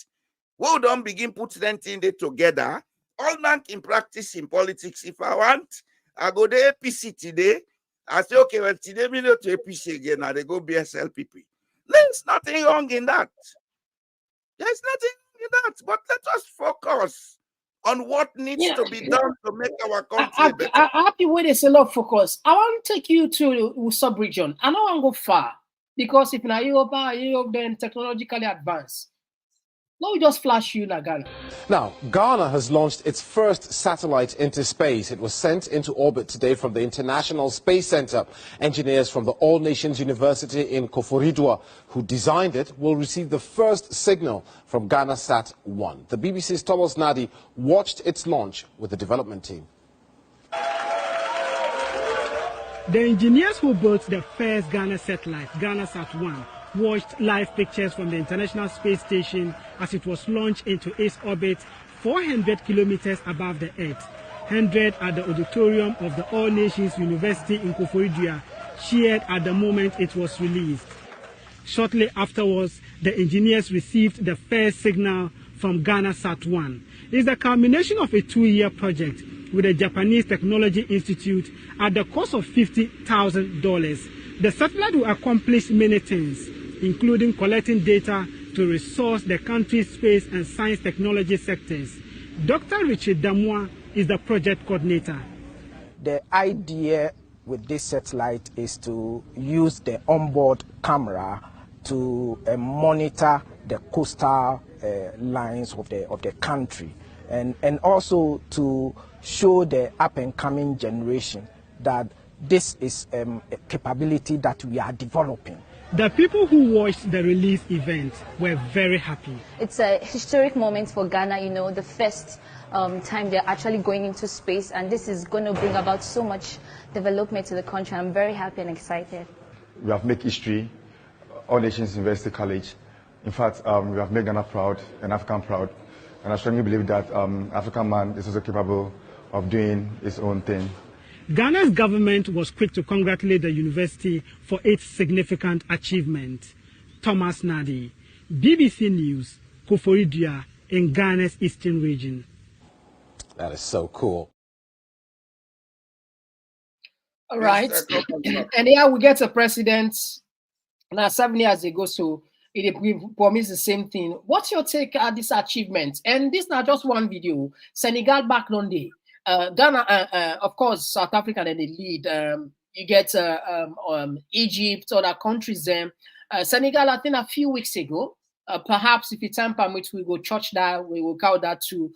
We don't begin put them in there together. All man in practice in politics. If I want, I go to APC today. I say, okay, well, today we go to APC again. Now they go BSLPP. There's nothing wrong in that. There's nothing wrong in that. But let us focus on what needs to be done to make our country better. I'm happy with this a lot of focus. I want to take you to the sub-region. I don't want to go far because if now Europe then technologically advanced. No, we just flash you like Ghana. Now, Ghana has launched its first satellite into space. It was sent into orbit today from the International Space Center. Engineers from the All Nations University in Koforidua, who designed it, will receive the first signal from GhanaSat-1. The BBC's Thomas Nadi watched its launch with the development team. The engineers who built the first Ghana satellite, GhanaSat-1, watched live pictures from the International Space Station as it was launched into its orbit 400 kilometers above the Earth. 100 at the auditorium of the All Nations University in Koforidua cheered at the moment it was released. Shortly afterwards, the engineers received the first signal from GhanaSat-1. It's the culmination of a 2-year project with the Japanese Technology Institute at the cost of $50,000. The satellite will accomplish many things, including collecting data to resource the country's space and science technology sectors. Dr. Richard Damwa is the project coordinator. The idea with this satellite is to use the onboard camera to monitor the coastal lines of the country and also to show the up-and-coming generation that this is a capability that we are developing. The people who watched the release event were very happy. It's a historic moment for Ghana, you know, the first time they're actually going into space, and this is going to bring about so much development to the country. I'm very happy and excited. We have made history, All Nations University College. In fact, we have made Ghana proud and African proud, and I strongly believe that African man is also capable of doing his own thing. Ghana's government was quick to congratulate the university for its significant achievement. Thomas Nadi, BBC News, Koforidua, in Ghana's eastern region. That is so cool. All right. And here we get a president now 7 years ago, so it promised the same thing. What's your take at this achievement? And this is not just one video. Senegal back Monday. Ghana, of course, South Africa, then they lead. You get Egypt, other countries there. Senegal, I think a few weeks ago, perhaps if you time permits, we will touch that, we will count that to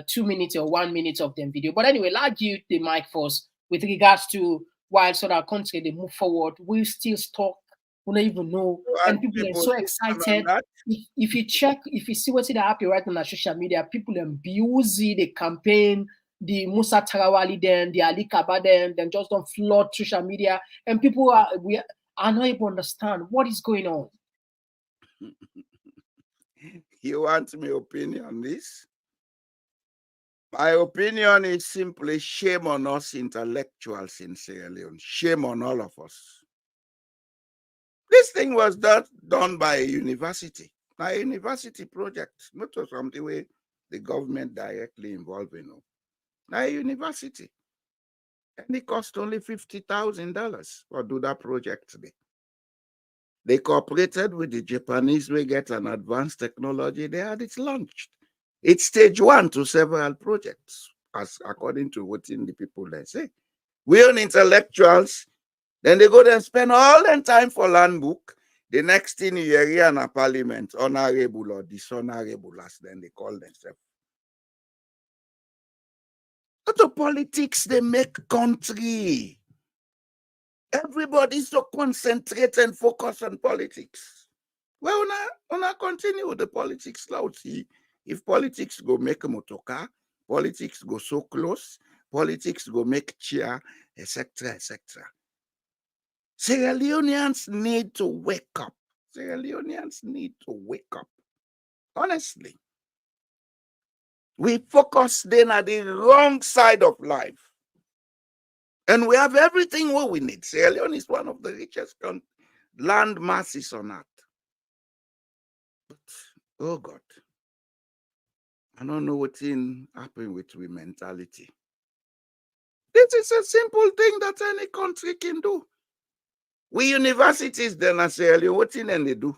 2 minutes or 1 minute of them video. But anyway, like you, the mic first, with regards to while sort of country, they move forward, we still stuck. We don't even know. And people are so excited. If you check, if you see what's happening right now on social media, people are busy, the campaign, the Musa Tarawali then, the Ali Kaba then just don't flood social media, and people are not able to understand what is going on. You want my opinion on this? My opinion is simply shame on us intellectuals in Sierra Leone. Shame on all of us. This thing was done by a university, a university project, not something where the government directly involved in. Now, a university. And it cost only $50,000 for do that project today. They cooperated with the Japanese. We get an advanced technology. They had it launched. It's stage 1 to several projects, as according to what in the people they say. We own intellectuals. Then they go there and spend all their time for land book. The next thing you hear in a parliament, honorable or dishonorable, as then they call themselves. Out of politics, they make country. Everybody's so concentrated and focused on politics. Well, una continue with the politics now. See, if politics go make a motor car, politics go so close, politics go make chair, etc., etc. Sierra Leoneans need to wake up. Sierra Leoneans need to wake up. Honestly. We focus then at the wrong side of life. And we have everything what we need. Sierra Leone is one of the richest land masses on earth. But, oh God, I don't know what's happening with we mentality. This is a simple thing that any country can do. We universities then at Sierra Leone, what thing they do?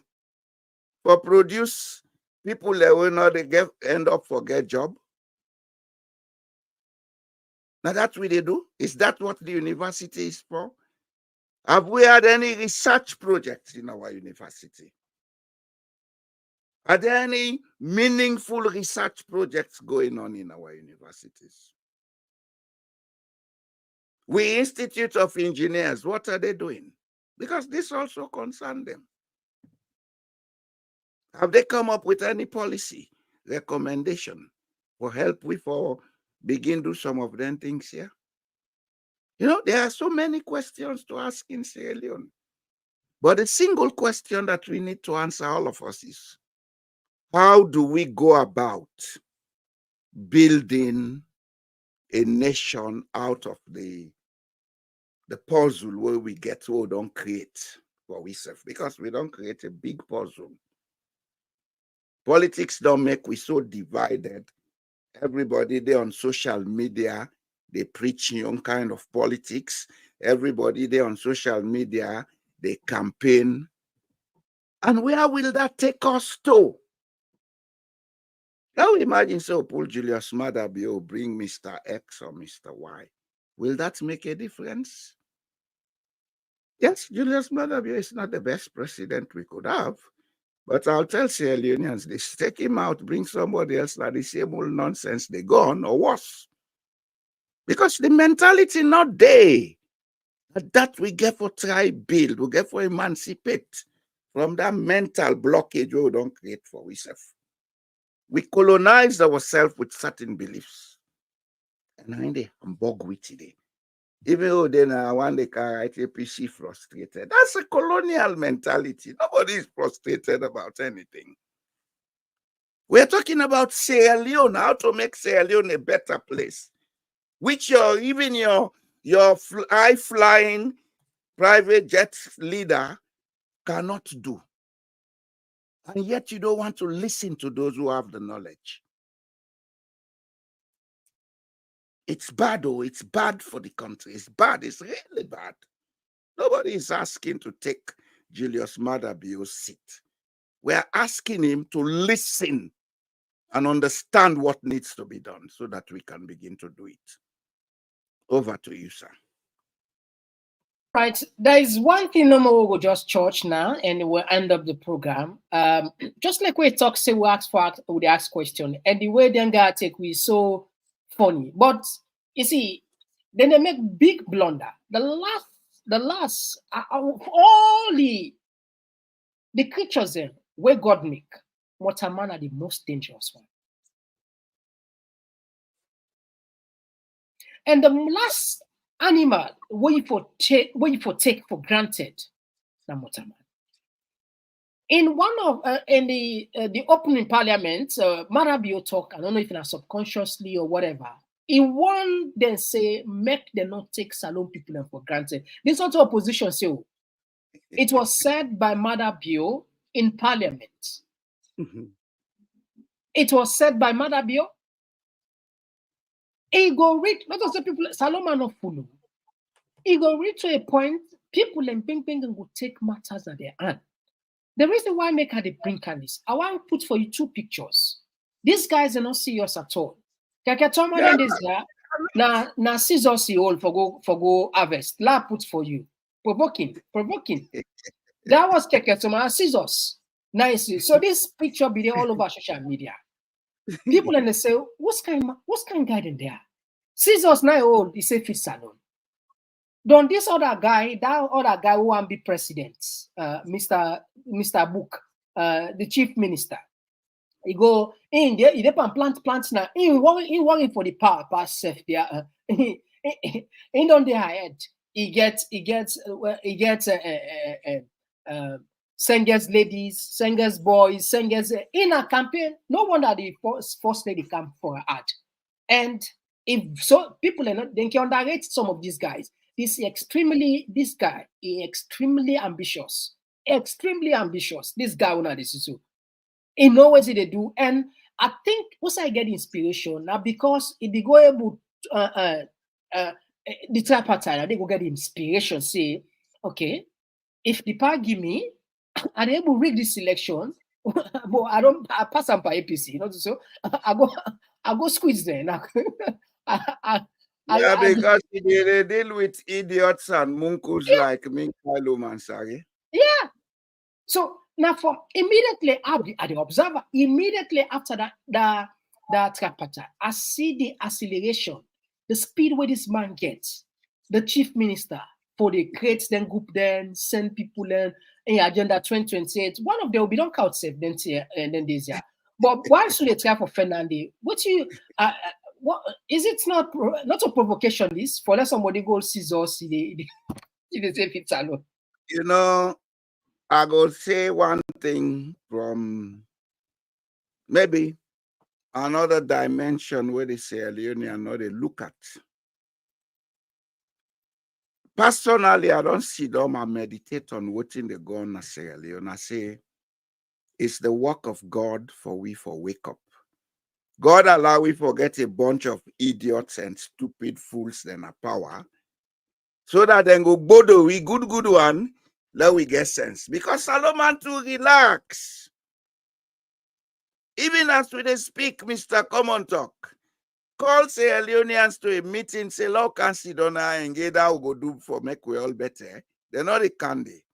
For produce people that will not end up for get job. Now that's what they do. Is that what the university is for? Have we had any research projects in our university? Are there any meaningful research projects going on in our universities? We Institute of Engineers, what are they doing? Because this also concerns them. Have they come up with any policy recommendation for help with or begin do some of them things here? You know, there are so many questions to ask in Sierra Leone. But a single question that we need to answer, all of us, is how do we go about building a nation out of the puzzle where we get to don't create for ourselves? Because we don't create a big puzzle. Politics don't make we so divided. Everybody there on social media, they preach young kind of politics. Everybody there on social media, they campaign. And where will that take us to? Now imagine so pull Julius Madabio, bring Mr. X or Mr. Y. Will that make a difference? Yes, Julius Madabio is not the best president we could have. But I'll tell Sierra Leoneans, they take him out, bring somebody else that the same old nonsense they go on or worse. Because the mentality not there. That we get for try build, we get for emancipate from that mental blockage we don't create for ourselves. We colonize ourselves with certain beliefs. And I they humbug with today. Even though then one they can write APC frustrated. That's a colonial mentality. Nobody is frustrated about anything. We're talking about Sierra Leone, how to make Sierra Leone a better place, which even your high-flying private jet leader cannot do. And yet you don't want to listen to those who have the knowledge. It's bad, oh, it's bad for the country. It's bad, it's really bad. Nobody is asking to take Julius Madabio's seat. We're asking him to listen and understand what needs to be done so that we can begin to do it. Over to you, sir. Right, there is one thing no more we'll just church now and we'll end up the program. Just like we talk, say we ask question, and the way then guy take we so funny. But you see, then they make big blunder. The last all the creatures then where God make, Motaman are the most dangerous one. And the last animal where you take for granted, Motaman. In one of in the opening parliament, Marabio talk, I don't know if it's subconsciously or whatever. In one, then say, make them not take Salon people for granted. This also opposition say, it was said by Madabio in parliament. It was said by Madabio. He go reach, let us say people, Salon not follow. He go reach to a point, people in Ping will take matters at their hand. The reason why I make her the bring this, I want to put for you two pictures. These guys are not serious at all. Kakatoma and this guy, now scissors all for go harvest. La put for you. Provoking. That was Keketoma scissors. Nice. So this picture be there all over social media. People and they say, what's kind guy in there? Scissors now old, he say fit salon. Don't this other guy, who want be president, Mr. Book, the chief minister. He go in there, he plants now. He working for the power pass self there. He don't there head. He gets singers ladies, singers boys, singers in a campaign. No wonder the first lady come for her ad. And if so, people are not, they can underrate some of these guys. This guy is extremely ambitious. Extremely ambitious. This guy will not this so. In no way they do. And I think once I get inspiration now because if they go able the tripartite, they go get inspiration, say, okay, if the party give me, and able to rig this election, but I pass them by APC, you know, so I go squeeze them. Because they deal with idiots and munkus like me, Kabu Mansabah. Yeah. So now for immediately at the observer, immediately after that tripartite, I see the acceleration, the speed where this man gets, the chief minister, for the create then group then send people in agenda 2028. One of them will be don't count safe then this year. But why should they try for Fernandi? What what is it not a provocation this for let somebody go scissors the say fit alone? You know, I go say one thing from maybe another dimension where the Sierra Leone and not they look at. Personally, I don't sit down and meditate on watching the go on Sierra Leone. I say it's the work of God for wake up. God allow we forget a bunch of idiots and stupid fools in a power, so that then go bodo we good one, let we get sense. Because Solomon to relax. Even as we speak, Mr. Common Talk, call SierraLeoneans to a meeting, say, "Look, can Sidona and get out go do for make we all better." They're not a candy.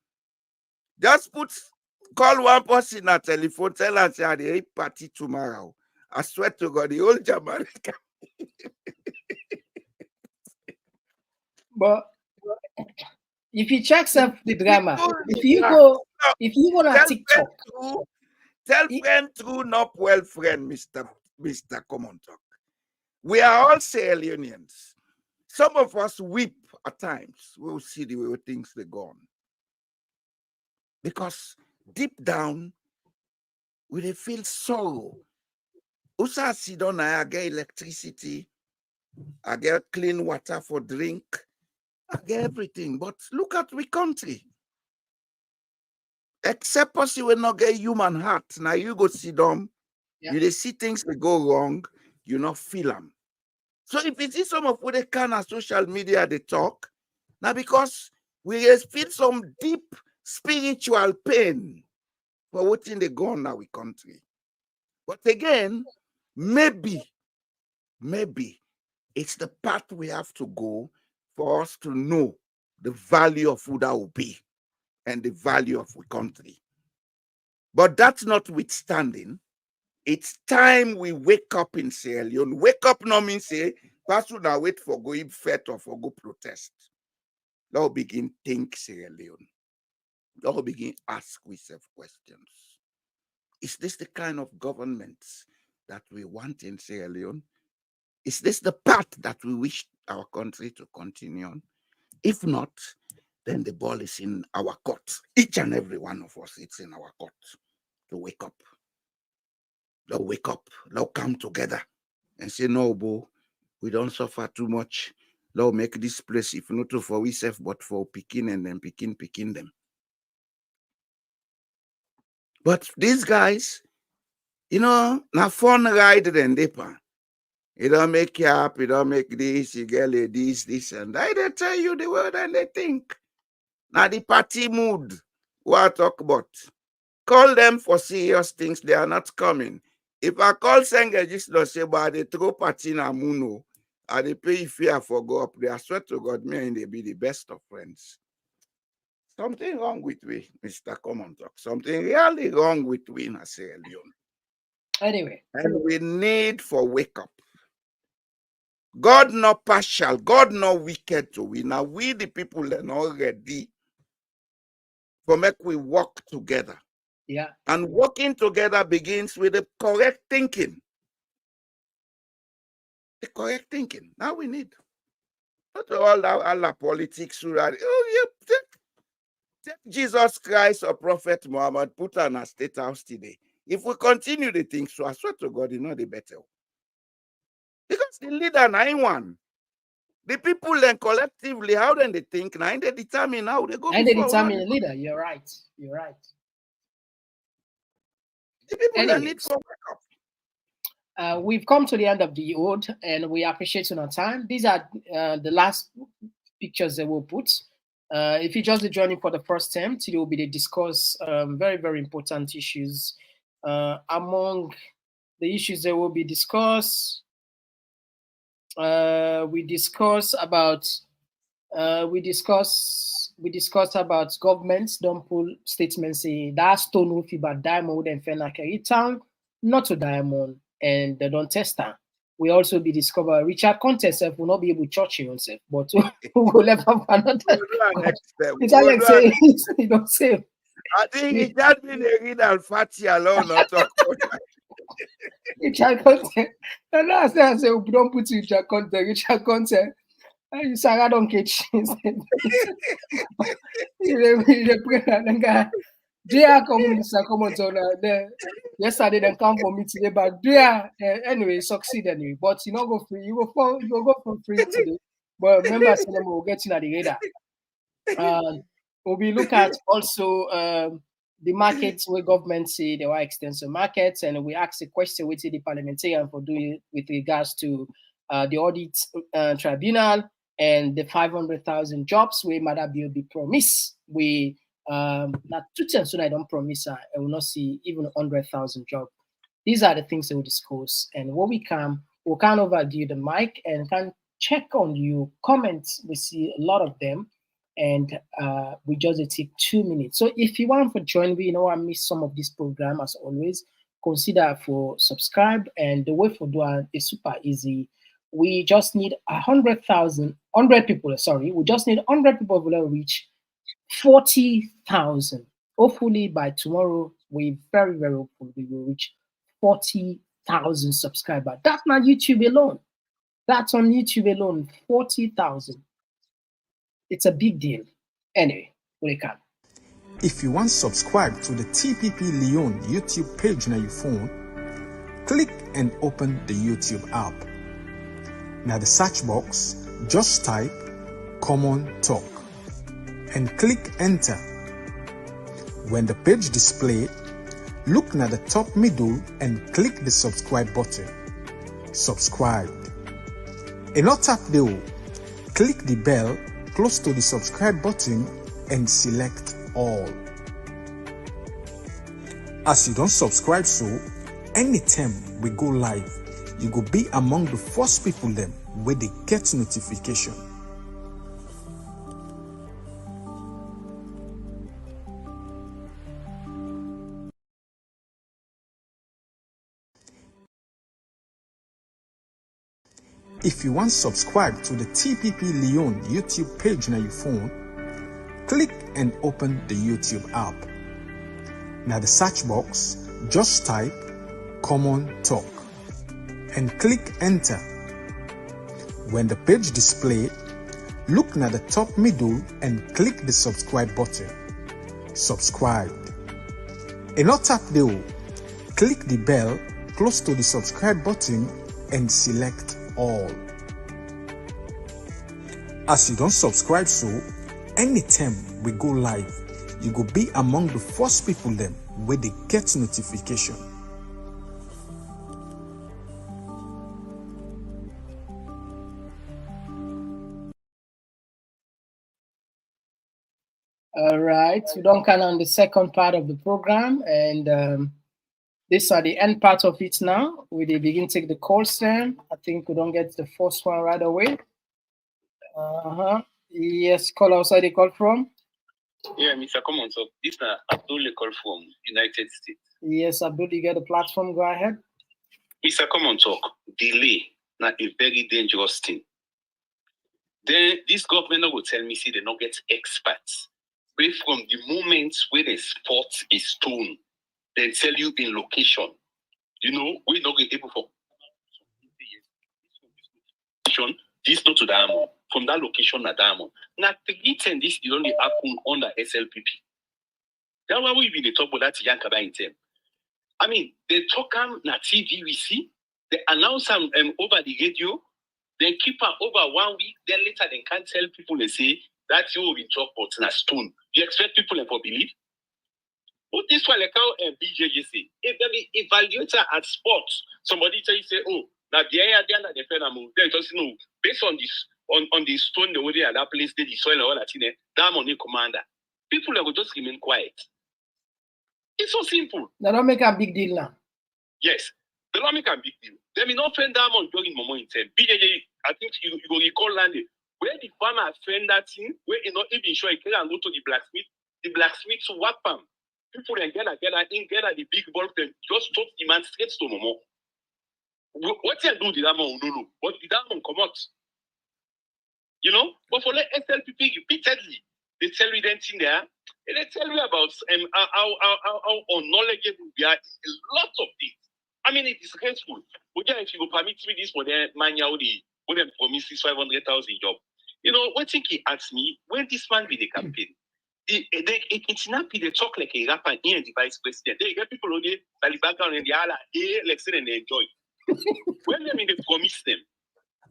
Just call one person at telephone, tell us at the party tomorrow. I swear to God, the whole Jamaica. But if you check the drama, if you go on TikTok, tell friend true, not well friend, Mr. Common Talk. We are all SierraLeoneans. Some of us weep at times. We'll see the way things they go on. Because deep down, we feel sorrow. Usa Sidon, I get electricity, I get clean water for drink, I get everything. But look at we country. Except us, you will not get human heart. Now you go sit down, you see things that go wrong, you not feel them. So if you see some of what they can on social media, they talk, now because we feel some deep spiritual pain for what's in the go on now we country. But again, maybe it's the path we have to go for us to know the value of who that will be and the value of the country. But that's notwithstanding, it's time we wake up in Sierra Leone. Wake up no means say, person now wait for going fet or for go protest. Now begin think Sierra Leone. Now begin ask ourselves questions. Is this the kind of government that we want in Sierra Leone? Is this the path that we wish our country to continue on? If not, then the ball is in our court. Each and every one of us, it's in our court to wake up. Now wake up. Now come together and say, no, Bo, we don't suffer too much. Now make this place, if not for we self, but for picking and then picking them. But these guys, you know, now fun ride than deeper. You don't make you up, you don't make this, you get this, and that. They tell you the word and they think. Now the party mood, what I talk about. Call them for serious things, they are not coming. If I call Senga just don't say, but they throw party na muno, and they pay fear for go up there, I swear to God, me and they be the best of friends. Something wrong with we, Mr. Common Talk. Something really wrong with we in Sierra Leone. Anyway. And we need for wake up. God not partial, God not wicked to we. Now we the people are not ready for make we work together. Yeah. And working together begins with the correct thinking. The correct thinking. Now we need. Not all that politics. Oh, yeah, take Jesus Christ or Prophet Muhammad, put on a state house today. If we continue the things, so I swear to God, you know the better. Because the leader, nine one. The people then collectively, how then they think, now they determine how they go. And they determine the leader. You're right. You're right. The people that need for backup. We've come to the end of the ode, and we appreciate your time. These are the last pictures that we'll put. If you just joining for the first time, today will be to discuss very, very important issues. Among the issues that will be discussed, we discussed about governments don't pull statements say that stone will about diamond and fena carry town, not to diamond, and they don't test them. We also be discover Richard Contest will not be able to church himself, but we will never have another. It's like say he don't say. I think it has been a read and fatty alone, not talk. Richard Contest. And I say we don't put Richard Contest. Richard Contest. Sarah don't catch. Yesterday they come for me today, but anyway, succeed anyway. But you not go free. You go for free today. But remember, we'll get you at the radar. We look at also the markets where government say there are extensive markets, and we ask a question with the parliamentarian for doing with regards to the audit tribunal and the 500,000 jobs where Madam B promised. We not 2 times soon I don't promise I will not see even 100,000 jobs. These are the things that we discuss, and what we can overview the mic and can check on your comments. We see a lot of them, and we just take 2 minutes. So if you want to join, we I miss some of this program as always. Consider for subscribe, and the way for doing is super easy. We just need 100 people. Sorry, we just need 100 people will reach 40,000. Hopefully by tomorrow, we very, very hopeful we will reach 40,000 subscribers. That's not YouTube alone. That's on YouTube alone, 40,000. It's a big deal. Anyway, we can. If you want to subscribe to the TPP Leone YouTube page on your phone, click and open the YouTube app. Now the search box, just type Common Talk and click enter. When the page display, look at the top middle and click the subscribe button. Subscribe. And not tap the click the bell close to the subscribe button and select all. As you don't subscribe, so anytime we go live, you go be among the first people them where they get notification. If you want to subscribe to the TPP Leone YouTube page on your phone, click and open the YouTube app. Now the search box, just type Common Talk and click enter. When the page display, look at the top middle and click the subscribe button. Subscribe. And not tap the click the bell close to the subscribe button and select all. As you don't subscribe, so anytime we go live, you go be among the first people them where they get notification. All right, we don't count on the second part of the program, and these are the end part of it now. We begin to take the calls then. I think we don't get the first one right away. Yes, call outside the call from. Yeah, Mr. Common, so this is Abdul call from United States. Yes, Abdul, you get the platform. Go ahead. Mr. Common talk, delay, not a very dangerous thing. Then this government will tell me, see, they don't get experts. Where from the moment where they spot a stone, they tell you in location. You know, we're not able for this not to diamond. From that location at diamond. Now, and this is only happen under SLPP. That's why we be the talk about that Yankaba in term. I mean, they talk on TV, we see, they announce them over the radio, then keep her over 1 week, then later they can't tell people, they say, that's you will be talk about in a stone. You expect people to believe? But this one, like how BJJ say, if there be evaluator at sports, somebody tell you, say, oh, now the area they move, they just know, based on this, on the stone, the way they are that place, the soil and all that in there, that money commander. People will just remain quiet. It's so simple. They don't make a big deal now. Yes, they don't make a big deal. They may not find diamond during Momo in time. BJJ, I think you will recall landing. Where the farmer find that thing, where he not even sure he can go to the blacksmith to whap him. People then get the big bulk, then just talk the man straight to Momo. What they do, the diamond, no. But the diamond come out. You know? But for the SLPP repeatedly, they tell you that thing there, and they tell you about how unknowledgeable we are in a lot of things. I mean, it is disgraceful. But if you go permit me this for their man, when they promise this 500,000 job. You know, what thing he asked me, when this man be the campaign, it's not be they talk like a rapper and the vice president. They get people on the background and they like say and they enjoy. When they promise them,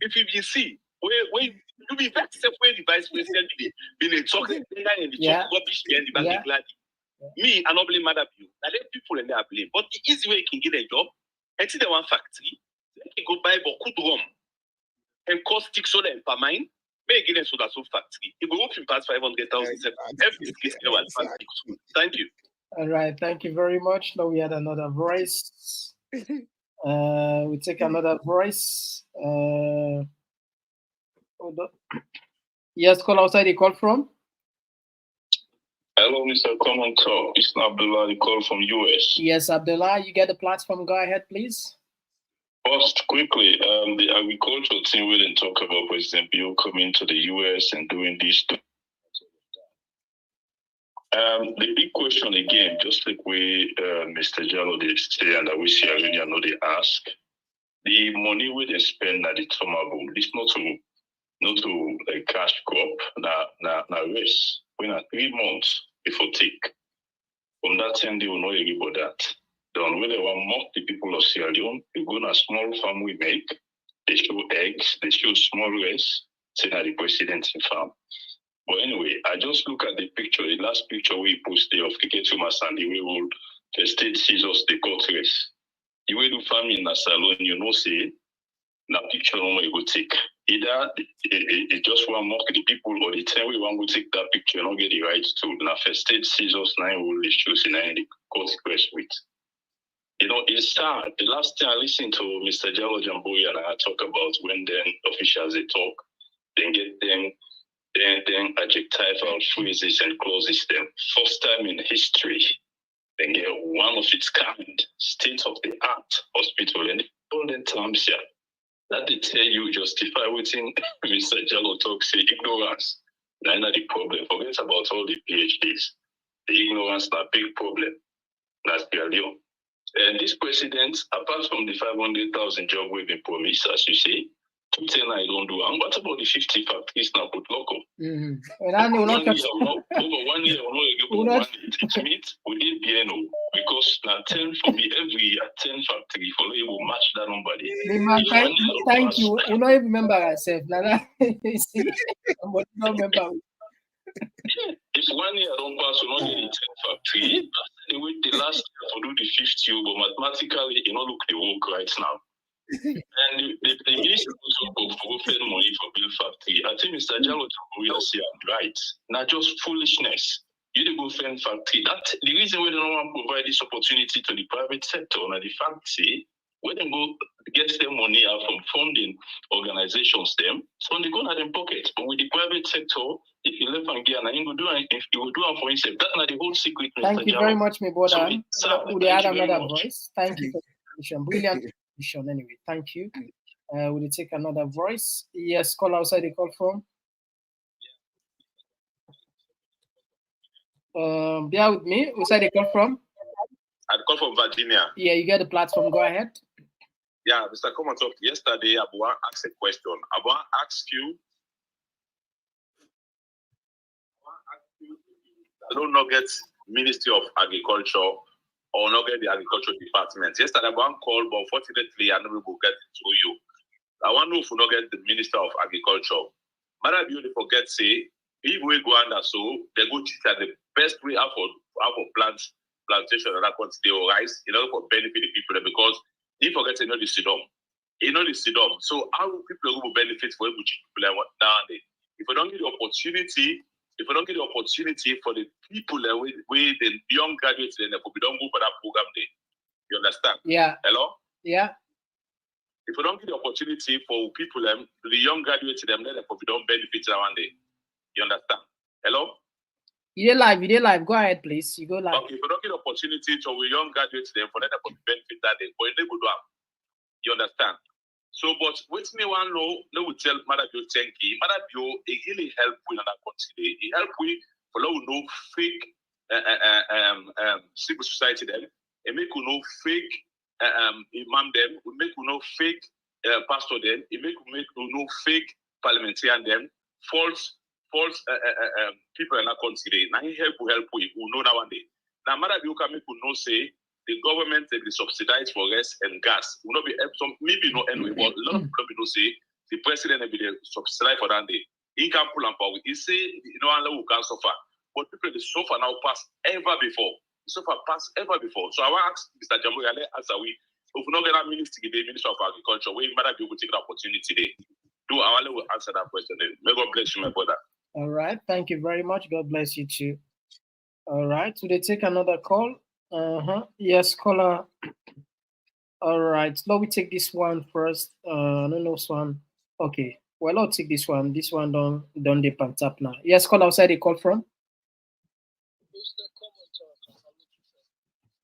if you see, when you be back to where the vice president be they talk and the talk rubbish and the back glad. Me, I not blame Madam you. Now let people and they are blame. But the easy way you can get a job, and see the one factory, they can go buy beaucoup drum and cost stick soda and per mine. May get a soda so factory. It will open past 500,000. Thank you. All right, thank you very much. Now we had another voice. We take another voice. Yes, call outside. The call from. Hello, Mr. Common Talk. It's Abdullah, the call from US. Yes, Abdullah, you get the platform. Go ahead, please. First, quickly, the agricultural team will then talk about President Bill coming to the US and doing this. The big question again, just like we, Mr. Jallo did say, and that we see Sierra know they ask, the money we they spend at the tomorrow, it's not to like cash crop, na race. When at 3 months before take. From that time, they will know about that. Then when they want mock the people of Sierra Leone, they go on a small farm we make, they show eggs, they show small race, say that the president in farm. But anyway, I just look at the picture, the last picture we posted of Kiketu Masandi, we will the state scissors the court race. The way do farm in a salon, you know, say, na picture no you go take. Either it just want mock the people or the time we want to take that picture, you don't get the right to. Na first state scissors, 9 will issues in the court press with. You know, it's sad. The last time I listened to Mr. Jallo Jamboya and I talk about when then officials they talk, then get them, then adjectival phrases and clauses them. First time in history, then get one of its kind, state-of-the-art hospital and all the terms here. That they tell you justify within Mr. Jallo talks, say ignorance. That's not the problem. Forget about all the PhDs. The ignorance is a big problem. That's Sierra Leone. And this president, apart from the 500,000 job we've been promised, as you say, 210 I don't do. And what about the 50 factories now put local? Over 1 year, it means we did BNO because now 10 for me every year, 10 factory for you will match that number. Thank you. We don't even remember ourselves. If 1 year don't pass, we don't get the 10 factory. Anyway, the last year for do the 50, but mathematically, you know, look the work right now. And the minister also go spend money for build factory. I think Mr. Jallo will say right. Not just foolishness. You go spend factory. That the reason we don't want to provide this opportunity to the private sector. Now the fact say when they go get them money out from funding organizations them, so they go to them pocket. But with the private sector, if you left and get and you go do it, if you will do it for yourself, that's the whole secret. Thank you very much, my brother. We add another much. voice. Thank you for the contribution. Brilliant contribution anyway. Thank you. Will you take another voice? Yes, call outside the call from. Bear with me. Outside the call from. I call from Virginia. Yeah, you get the platform. Go ahead. Yeah, Mr. Komatov, yesterday Abuan asked a question. Abuan asked you, I don't know, get Ministry of Agriculture or not get the Agriculture Department. Yesterday Abuan called, but unfortunately I never will get to you. I want to know if we not get the Minister of Agriculture. Mother you forget say, if we go under so they go teach that the best way out for plantation and that quantity of rice in order for benefit the people there, because you forget to know the sidom. You know the sidom. So how will people will benefit for people nowadays? If we don't get the opportunity, for the people with the young graduates, then we don't go for that program there. You understand? Yeah. Hello? Yeah. If we don't get the opportunity for people, the young graduates, then we don't benefit around there. You understand? Hello? You're live. Go ahead, please. You go live. Okay, if we don't get the opportunity to our young graduates, then for them to benefit that day, but they go do. You understand? So, but with me one know, they will tell Mother Bio Tenki, Mother Bio, it really help with another country. It help with for no fake civil society them. It make you no fake imam them. It make you no fake pastor them. It make you no fake parliamentarian them. False people in that country. Now he help we know that one day. Now Mother Bio can make you know say the government they subsidize for gas and gas. Will not be some maybe no anyway, but a lot of people don't say the president will be subsidize for that day. He can pull and power. He say who can suffer. But people they suffer now past ever before. So I want to ask Mr. Jambo answer we if we not get a minister of Agriculture, we might be able to take the opportunity today. I will answer that question. May God bless you, my brother. All right. Thank you very much. God bless you too. All right. So they take another call. Yes, caller. All right. Let me take this one first. I don't know this one. Okay. Well, I'll take this one. This one don't depend up now. Yes, call outside the call from.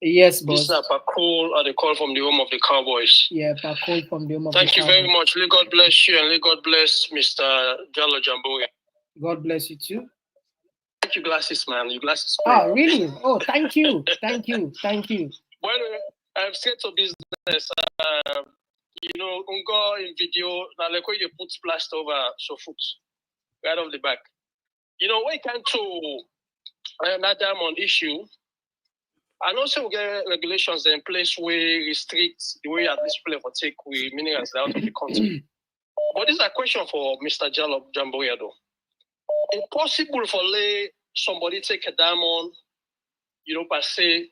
Yes, boss. This is Pakul at the call from the home of the Cowboys. Yeah, Pakul from the home of the Cowboys. Thank you very much. May God bless you and may God bless Mr. Jallo Jamboya. God bless you too. Thank you, glasses, man. Your glasses. Oh, really? Oh, thank you. Thank you. Well, I've said to business, ungo in video, now like when you put plaster over so foot, right off the back. When it comes to another diamond issue, and also we get regulations in place where restrict the way at this place for take with minerals out of the country. But this is a question for Mr. Jallo Jamboya though. Impossible for somebody take a diamond, per se,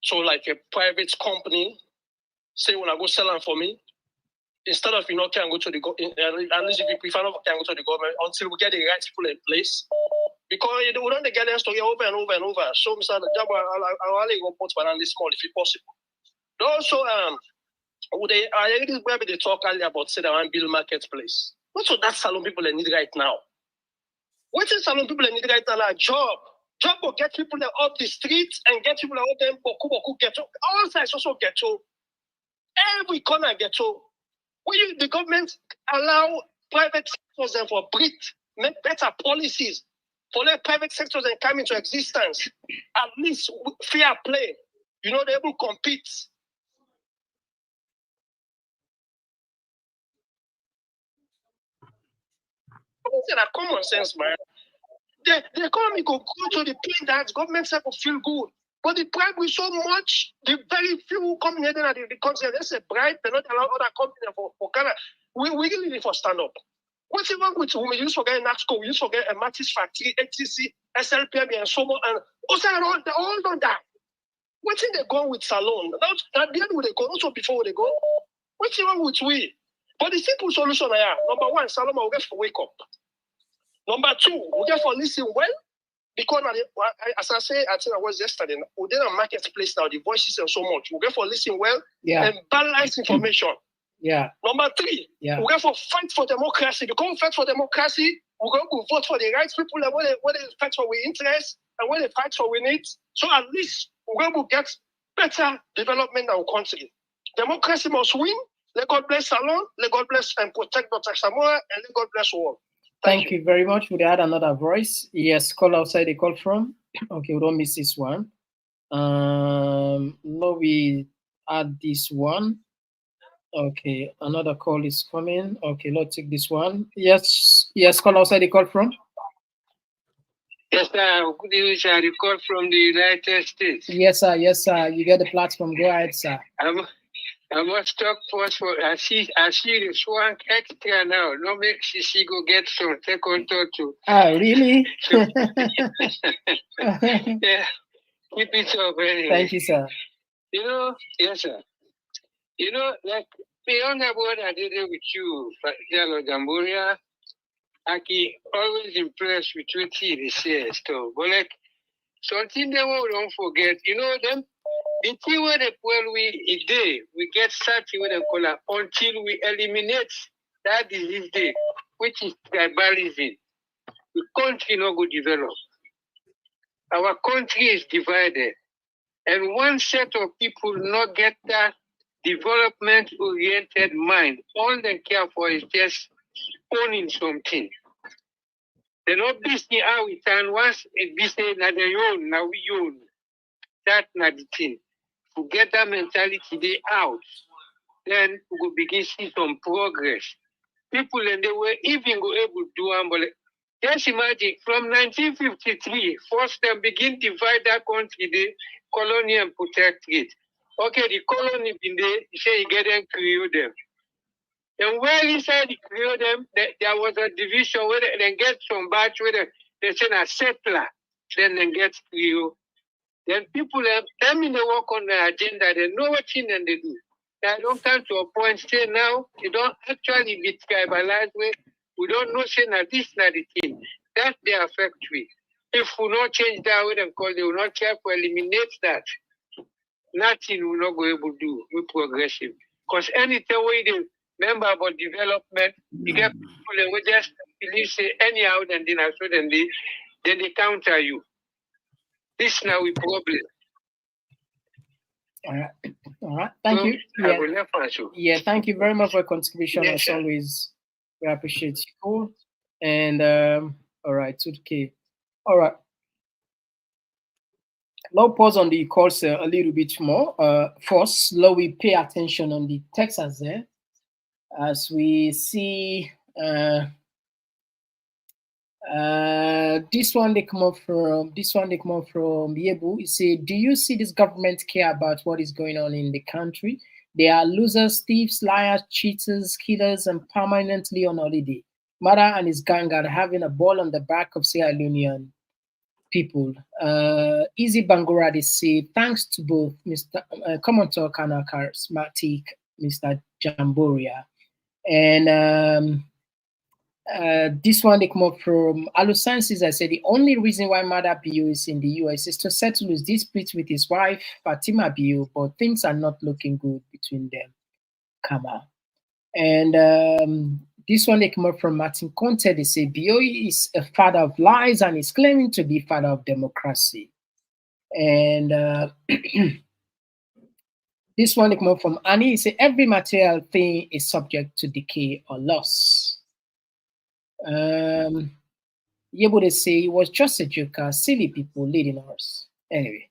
so like a private company, say when I go sell them for me, instead of can go to the government, at least if you prefer not can go to the government until we get the right people in place. Because we don't get them story over and over and over. So Mr. Jabba, I'll only go put one on this small if it's possible. Also, I already maybe they talk earlier about say that one build marketplace. What's so that salon people they need right now? What is salon people they need right now? A job. Job will get people up the streets and get people out them boku ghetto. All sides also ghetto. Every corner ghetto. When the government allow private sectors for breathe, make better policies for let private sectors and come into existence, at least fair play. They're able to compete. It's a common sense, man. The economy will go to the point that government will feel good. But the bribe is so much, the very few companies that the country, they say bribe, they not allow other companies for Ghana. We really need for stand up. What's wrong with we use for getting NATSCO, we use for getting a Mattis factory, ATC, SLPM, and so on, and also they all don't die. What's in they go with Salon? At the end will they go, also before they go. What's wrong with we? But the simple solution are number one, Salon will get for wake up. Number two, we get for listen well. Because as I say, I think I was yesterday, we're in a marketplace now, the voices and so much. We get for listen well and balance information. Yeah. Number 3, we're going to fight for democracy. Because we fight for democracy, we're going to vote for the right people and when they fight for our interests and when they fight for our needs. So at least we're going to get better development in our country. Democracy must win. Let God bless Salon. Let God bless and protect Dr. Samoa. And let God bless all. Thank you very much. We had another voice. Yes, call outside the call from. Okay, we don't miss this one. No, we add this one. Okay, another call is coming. Okay, let's take this one. Yes, call outside the call from. Yes, sir. Good evening, sir. The call from the United States. Yes, sir. You get the platform. Go ahead, sir. I must talk first for I see the swank extra now. No make CC go get some second thought too. Really? Yeah. Keep it up anyway. Thank you, sir. Yes, sir. Like beyond what I did with you, Jalo Jamburia, I always impressed with what he says. So, but like something that we don't forget, them. The thing where we get started with the color until we eliminate that disease day, which is tribalism. The country not go develop. Our country is divided, and one set of people not get that development-oriented mind. All they care for is just owning something. They not busy how we turn once it be said that they own, now we own. That's not the thing. To get that mentality they out, then we will begin to see some progress. People and they were even go able to do it. Just imagine from 1953, first them begin divide that country, the colony and protectorate. Okay, the colony been there, you say you get them, create them. And where inside the create them, there was a division where they get some batch where they send a settler, then they get create. Then people, them in the work on the agenda, they know what thing and they do. They don't come to a point, say now, they don't actually be tribalized way. We don't know, say, that this not the thing. That's their factory. If we not change that way, they will not care to eliminate that. Nothing will not go able to do with progressive. Because anytime we do remember about development, you get people that will just believe, say, anyhow, then they counter you. This now we problem. All right. Thank you. I will never answer. Yeah, thank you very much for your contribution. As always, we appreciate you. And all right, 2K. All right. Now pause on the calls a little bit more. First, now we pay attention on the Texas there, as we see. This one they come up from Yebu. He said, do you see this government care about what is going on in the country? They are losers, thieves, liars, cheaters, killers, and permanently on holiday. Mara and his gang are having a ball on the back of Sierra Leonean people. Easy Bangura, they say, thanks to both Mr. Common Talk and our charismatic Mr. Jamboria. And this one they come up from Alusansis. I said the only reason why Mada Bio is in the US is to settle his dispute with his wife Fatima Bio, but things are not looking good between them. Kama. And this one they come up from Martin Conte. They say Bio is a father of lies and is claiming to be father of democracy. And this one they come up from Annie. He said every material thing is subject to decay or loss. Yebo they say it was just a joker, silly people leading us. Anyway.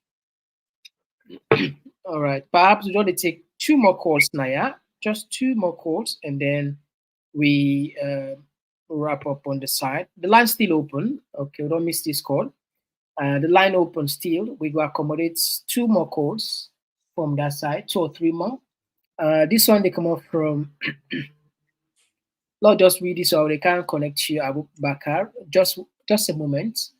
All right. Perhaps we want to take 2 more calls now, yeah? Just 2 more calls, and then we wrap up on the side. The line's still open. Okay, we don't miss this call. The line open still. We will accommodate 2 more calls from that side, 2 or 3 more. This one they come up from Lord, just read this so they can't connect you, Abu Bakar. Just a moment.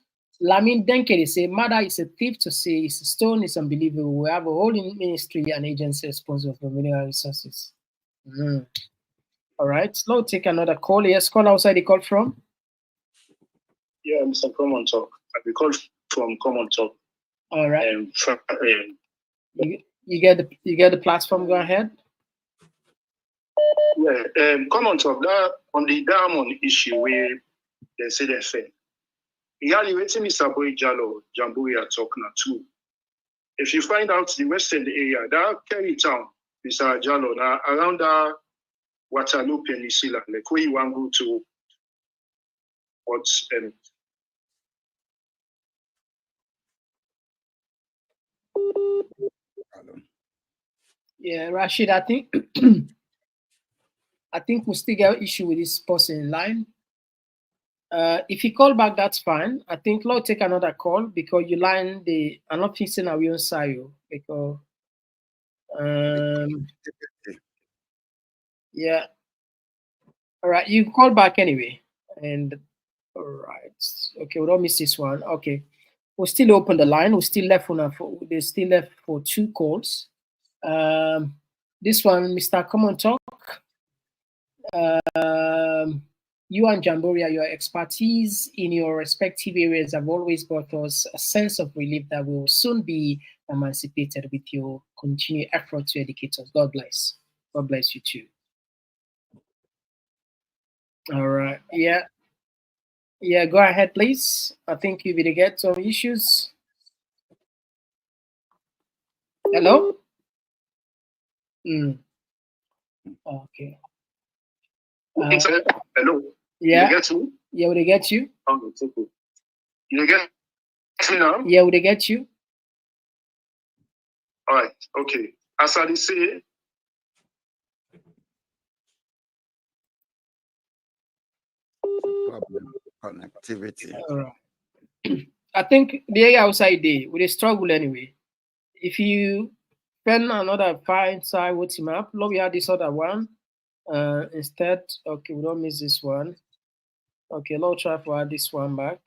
Lamin Denke, they say, Mother is a thief to say it's a stone, is unbelievable. We have a whole ministry and agency responsible for mineral resources. All right, let's take another call. Yes, call outside the call from? Yeah, Mr. Common Talk. We call from Common Talk. All right. You get the platform, go ahead. Yeah, come on top that on the diamond issue where they say they fair. Yali waiting Mr. Boy Jalo Jambuya talk now too. If you find out the western area, that Kerry town, Mr. Jalo, now around that Waterloo Peninsula, like where you want to go to what's Yeah, Rashid, I think I think we still get issue with this person in line. If you call back, that's fine. I think Lord take another call because you line the I'm not fixing our own side because yeah. All right, you call back anyway. And all right. Okay, we don't miss this one. Okay. We'll still open the line. We're still left they're still left for 2 calls. This one, Mr. Come on Talk. You and Jamboria, your expertise in your respective areas have always brought us a sense of relief that we will soon be emancipated with your continued effort to educate us. God bless. God bless you too. All right. Yeah. Yeah, go ahead, please. I think you will get some issues. Hello? Okay. Hello. Yeah. You get me? Yeah, would they get you? Okay, thank you. You get me now? Yeah, would they get you? All right. Okay. As I say, connectivity. All right. I think the area outside there with a struggle anyway. If you spend another 5 side what's map, look, we have this other one. Instead, okay, we don't miss this one. Okay, let's try to add this one back.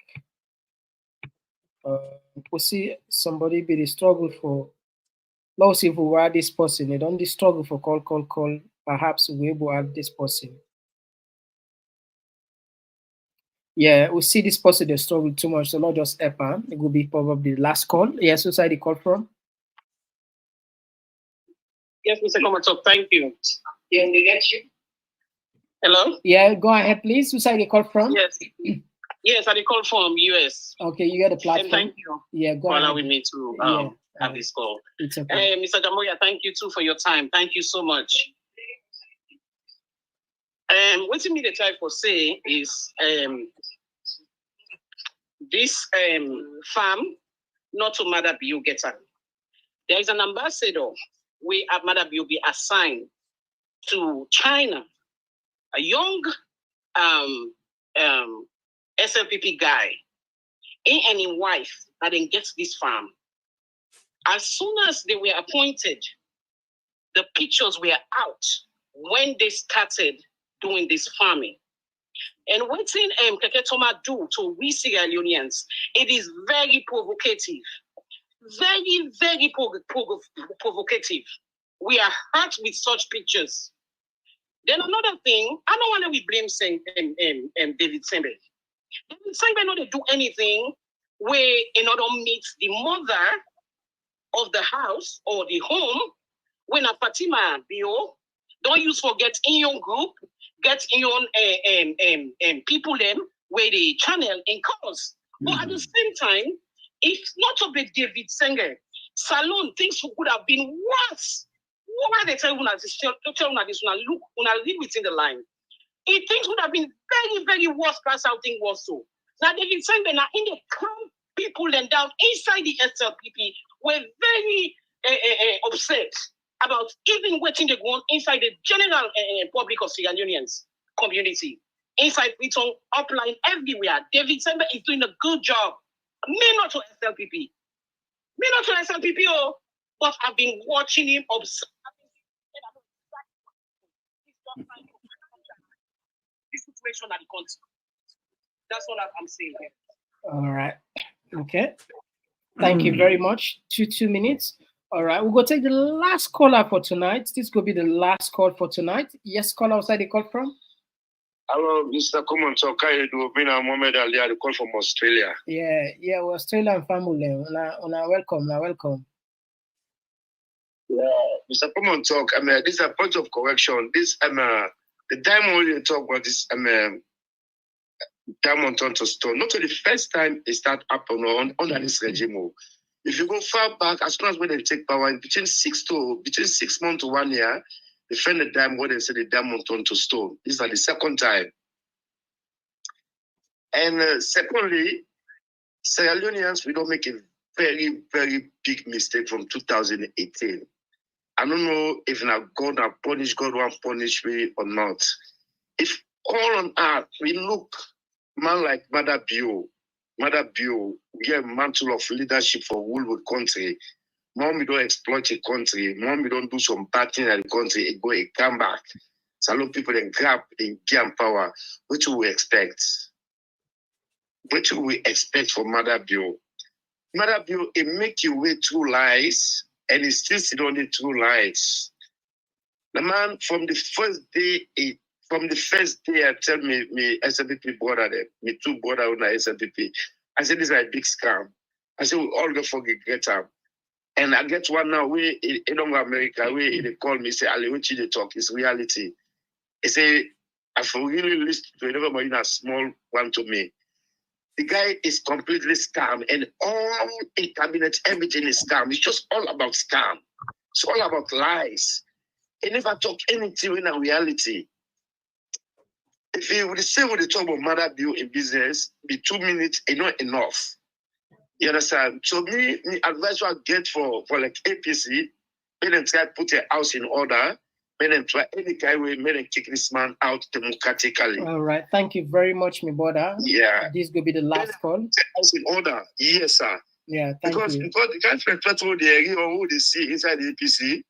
We'll see somebody be the struggle for. Let's see if we add this person. They don't struggle for call. Perhaps we'll be able to add this person. Yeah, we see this person they struggle too much, so not just help. It will be probably the last call. Yes, who side the call from? Yes, Mr. Komatop, thank you. Yeah, they get you. Hello? Yeah, go ahead, please. Who side the call from? Yes. Yes, I call from US. Okay, you get the platform. And thank you Yeah, go for ahead. allowing me to have this call. It's okay. Mr. Jamoya, thank you too for your time. Thank you so much. What you mean the type for say is this farm, not to Mother Bill Getter. There is an ambassador we at Mother Bill be assigned to China, a young SLPP guy, he and his wife that then gets this farm. As soon as they were appointed, the pictures were out when they started doing this farming. And what Keketoma do to we Sierra-Leoneans, it is very provocative. Very, very provocative. We are hurt with such pictures. Then another thing, I don't want to blame David Sembe. David Sembe not to do anything where in order to meet the mother of the house or the home when a Fatima Bio don't use forget in your group, get in your people them where they channel in cause. But at the same time, if not to be David Senge, Salon things could have been worse. Why they tell you this? Look, when I read within the line, things would have been very, very worse. Class how things was so. Now David Senge, now in the camp, people then down inside the SLPP were very upset about even waiting to go on inside the general public of Sierra-Leoneans community. Inside Britain, upline everywhere. David Sembe is doing a good job. Me not to SLPP. But I've been watching him observe this situation at the country. That's what I'm saying here. All right. Okay. Thank you very much. 2 minutes. All right. We'll go take the last caller for tonight. This will be the last call for tonight. Yes, caller outside the call from? Hello, Mr. Common Talk. I do been a Mohammed Ali. I call from Australia. Yeah, we're Australian family. Welcome. Mr. Common talk. This is a point of correction. This the diamond you talk about this diamond turned to stone. Not the first time it start happening under this regime. If you go far back, as soon as when they take power, between 6 months to 1 year, they find the diamond when they say the diamond turned to stone. This is the second time. And secondly, Sierra Leoneans, we don't make a very, very big mistake from 2018. I don't know if now God will punish, God won't punish me or not. If all on earth, we look, man like Mother Bio, we get a mantle of leadership for rule with country. Mom, we don't exploit a country. Mom, we don't do some bad thing in the country. It come back. So a lot of people then grab in gear power. What do we expect? What do we expect from Mother Bio? Mother Bio, it make you way through lies, and it still sit on the true lies. The man from the first day, I tell me SLP brother, me two brother on the SLP. I said this is a big scam. I said we all go for get up. And I get one now where in America where they call me say Ali, what you talk is reality. They say I for really listen to everybody in a small one to me. The guy is completely scam, and all in cabinet, everything is scam. It's just all about scam. It's all about lies. He never talk anything in a reality. If you would say what they talk about Mother Bio in business, be 2 minutes, it's not enough. You understand? So me advice I get for like APC, may them try to put a house in order, may them try any kind of way, may them kick this man out democratically. All right. Thank you very much, my brother. Yeah. This will be the last call. House in order. Yes, sir. Yeah, thank you. Because the kind of respect what they agree or who they see inside the APC,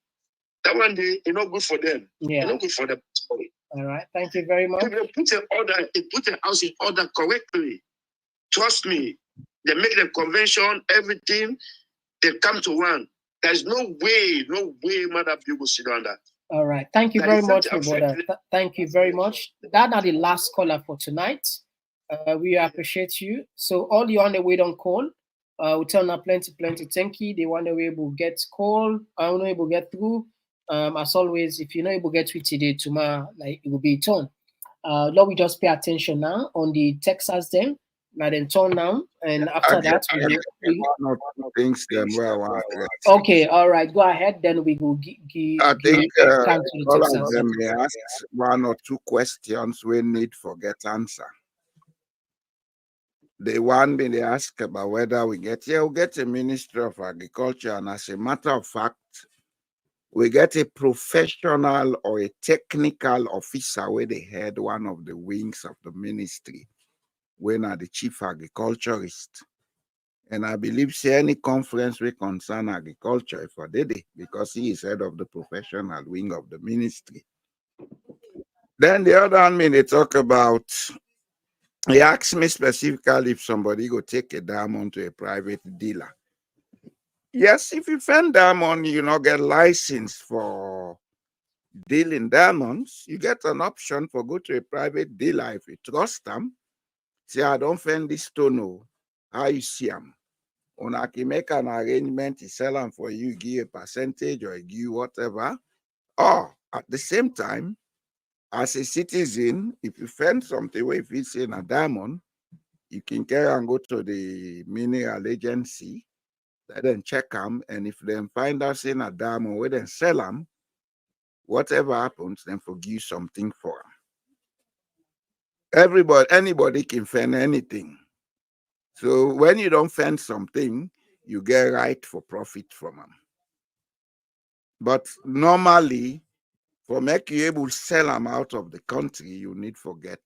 that one day it's not good for them. Yeah. It's not good for them. All right. Thank you very much. If they put a house in order correctly, trust me, they make the convention, everything, they come to one. There's no way Mother Bio will sit on that. All right. Thank you very much, my brother. Thank you very much. That are the last caller for tonight. We appreciate you. So all you on the way don't call. We tell now plenty thank you. The one that we able get call, I don't know able get through. As always, if you're not able to get through today, tomorrow, like it will be turn. Lord, we just pay attention now on the Texas then. Now then turn now, and after that okay, all right, go ahead. Then we go I think all of them may ask 1 or 2 questions we need for get answer. The one they ask about whether we get a Ministry of Agriculture, and as a matter of fact, we get a professional or a technical officer where they head one of the wings of the ministry. When are the chief agriculturist. And I believe say any conference we concern agriculture for Dede, because he is head of the professional wing of the ministry. Then the other one, they talk about, he asked me specifically if somebody go take a diamond to a private dealer. Yes, if you find diamond, you not get license for dealing diamonds, you get an option for go to a private dealer if you trust them. Say, I don't find this stone. How you see them? When I can make an arrangement to sell them for you, give a percentage or give you whatever. Or at the same time, as a citizen, if you find something where if it's in a diamond, you can carry and go to the mineral agency, let them check them, and if they find us in a diamond where they sell them, whatever happens, then forgive something for them. Anybody can find anything. So when you don't find something, you get right for profit from them. But normally, for make you able to sell them out of the country, you need to get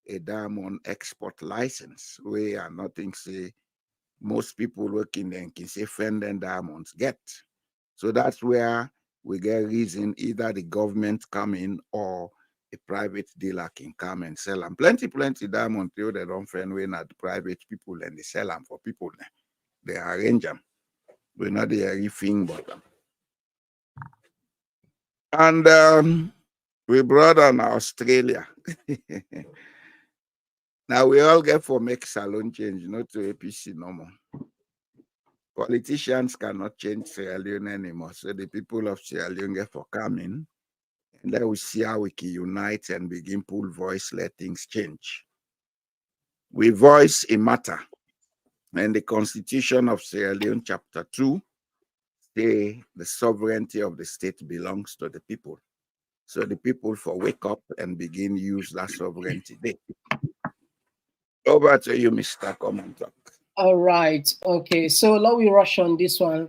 a diamond export license, where nothing say most people working there can say find them diamonds get. So that's where we get reason either the government come in or a private dealer can come and sell them. Plenty diamond they don't find when at private people and they sell them for people. They arrange them. We're not the everything but them. And we brought on Australia. Now we all get for make salon change, not to APC no more. Politicians cannot change Sierra Leone anymore. So the people of Sierra Leone get for coming. And then we see how we can unite and begin pull voice, let things change. We voice a matter. And the Constitution of Sierra Leone, Chapter 2, say the sovereignty of the state belongs to the people. So the people for wake up and begin use that sovereignty day. Over to you, Mr. Commenter. All right. Okay. So let me rush on this one.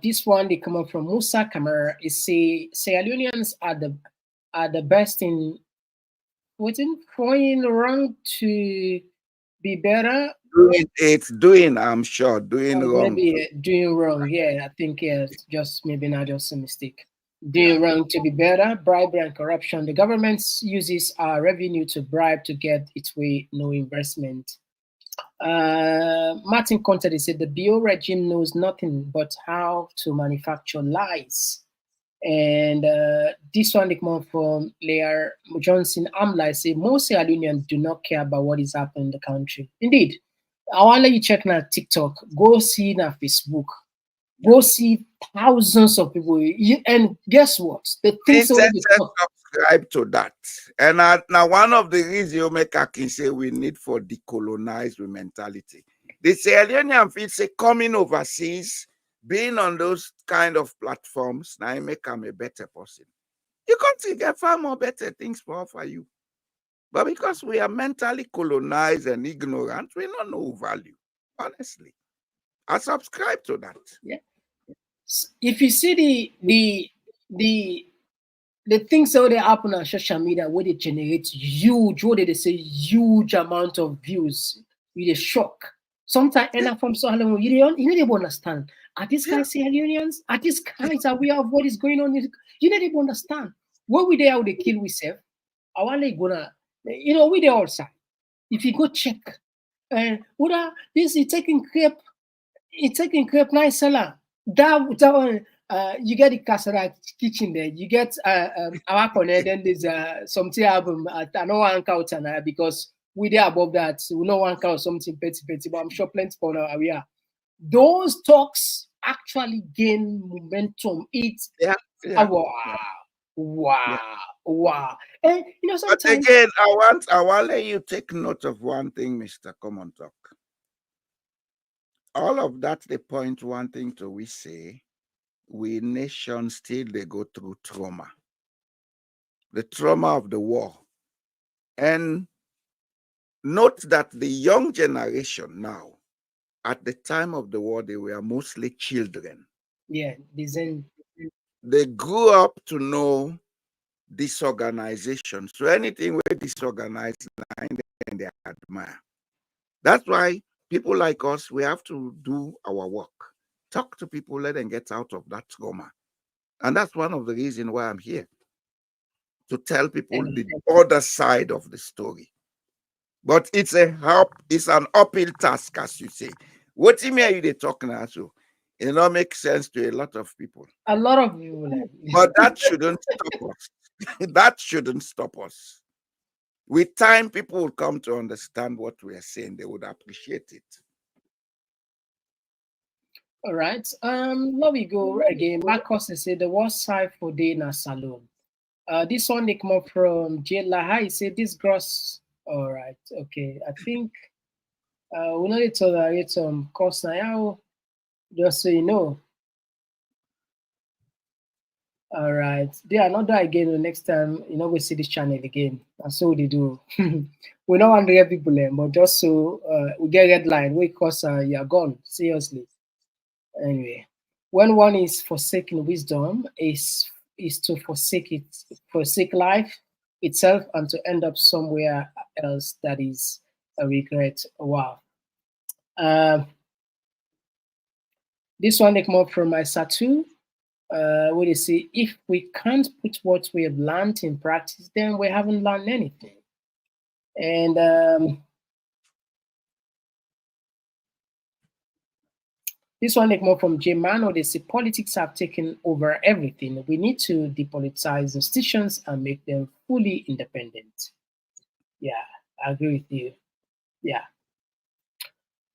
This one they come up from Musa Kamara. It say Sierra Leoneans are the best in going wrong to be better. Doing, I'm sure, doing wrong. Maybe doing wrong. Yeah, I think just maybe not just a mistake. Doing wrong to be better, bribery and corruption. The government uses our revenue to bribe to get its way, no investment. Martin Conte said the BO regime knows nothing but how to manufacture lies. And this one they come from Leah Johnson Amla say most Sierra Leoneans do not care about what is happening in the country. Indeed, I want to let you check now TikTok, go see now Facebook, go see thousands of people. And guess what? The things subscribe to that. And now one of the reasons you make a can say we need for decolonize the mentality. The Sierra Leonean feel say coming overseas, being on those kind of platforms, now you make them a better person. You can't get far more better things for offer you. But because we are mentally colonized and ignorant, we don't know value. Honestly, I subscribe to that. Yeah. If you see the things that they happen on social media, where they generate huge, what they say, huge amount of views, with a shock. Sometimes, and from Sierra Leone, you don't understand. Are these guys Sierra Leoneans? Are these guys aware of what is going on? You don't even understand. What we there, how they kill we self? I want to gonna, we there outside. If you go check, and this is taking crepe, nice salad. That you get the Kasara kitchen there. You get our connect, then there's something album at another count because we there above that. So we know one count something petty, but I'm sure plenty for now we are. Those talks actually gain momentum. It's wow. And sometimes. But again, I want let you take note of one thing, Mr. Common Talk. All of that they point one thing to we say, we nations still they go through trauma. The trauma of the war. And note that the young generation now, at the time of the war, they were mostly children. Yeah, they grew up to know disorganization. So anything where disorganized, and they admire. That's why people like us, we have to do our work. Talk to people, let them get out of that trauma. And that's one of the reasons why I'm here. To tell people the other side of the story. But it's an uphill task, as you say. What do you mean they talking now? So it don't make sense to a lot of people. A lot of people. But that shouldn't stop us. That shouldn't stop us. With time, people will come to understand what we are saying. They would appreciate it. All right. Let me go again. Marcos said the worst side for Dana Salon. This one they come up from Jela. He said this gross. All right. Okay. I think we know it tolerate some cost now. Just so you know. All right. There another again the next time we see this channel again. That's all they do. We don't want to get people there, but just so we get red line, we cause you're gone. Seriously. Anyway, when one is forsaking wisdom, is to forsake life itself and to end up somewhere else that is a regret. Wow. This one they come up from my Satu. Where they say if we can't put what we have learned in practice, then we haven't learned anything. And this one they come up from J Mano. They say politics have taken over everything. We need to depoliticize institutions and make them fully independent. Yeah, I agree with you. Yeah.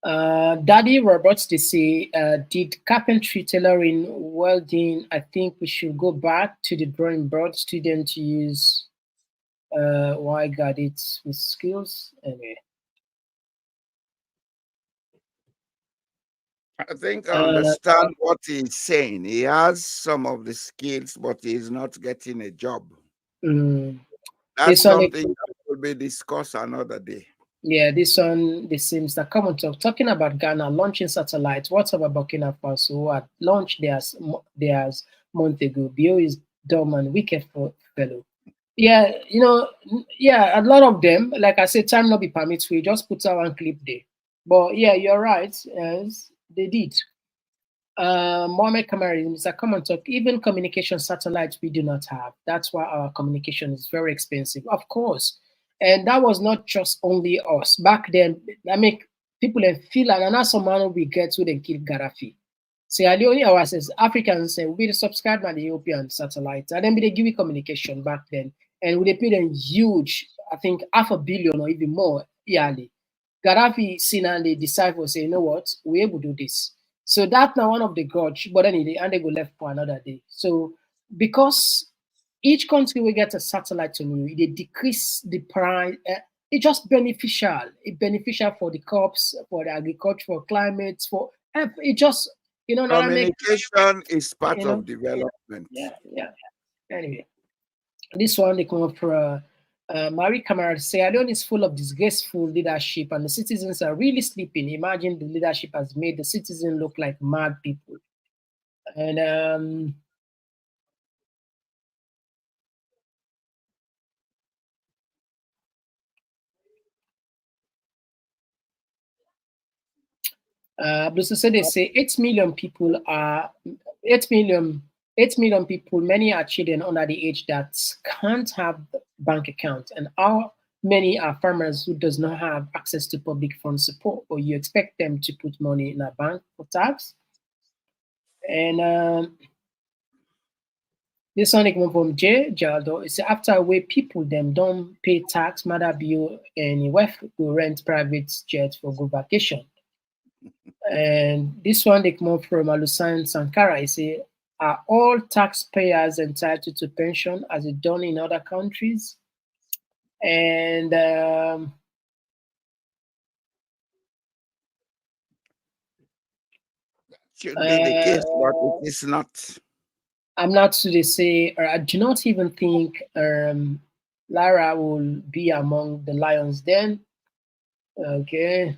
Daddy Roberts, they say, did carpentry, tailoring, welding? I think we should go back to the drawing board. Students use why got it with skills anyway. I think I understand what he's saying. He has some of the skills, but he's not getting a job. That's something that will be discussed another day. Yeah, this one, this seems that common talking about Ghana launching satellites. What's about Burkina Faso who had launched theirs month ago? Bio is dumb and wicked fellow. Yeah, you know, yeah, a lot of them, like I said, time not be permits, we just put out one clip there. But yeah, you're right, yes, they did. Mohammed Kamari, Mr. Common Talk, even communication satellites we do not have. That's why our communication is very expensive, of course. And that was not just only us. Back then, I mean, people in Finland, and that's some money we get to then kill Gaddafi. Sierra Leone, ourselves, Africans, we subscribe to the European satellite. And then we give you communication back then. And we pay them huge, I think, $500 million or even more yearly. Gaddafi seen and they decide for say, you know what, we're able to do this. So that's now one of the grudge, but then they go left for another day. So because each country will get a satellite to you, they decrease the price. It's just beneficial. It's beneficial for the crops, for the agriculture, for climate, for it just, you know. Communication is part of development. Yeah. Anyway, this one they come up for Marie Kamara. Sierra Leone is full of disgraceful leadership, and the citizens are really sleeping. Imagine the leadership has made the citizens look like mad people. And they say 8 million people are 8 million people, many are children under the age that can't have bank account. And how many are farmers who does not have access to public fund support, or you expect them to put money in a bank for tax? And this one come from Jaldo. It's after where people them don't pay tax, mother bill, and wife will rent private jet for go vacation. And this one they come from Alusan Sankara. He say, are all taxpayers entitled to pension as it done in other countries? And should be the case, but it is not. I'm not to they say, or I do not even think Lara will be among the lions then. Okay.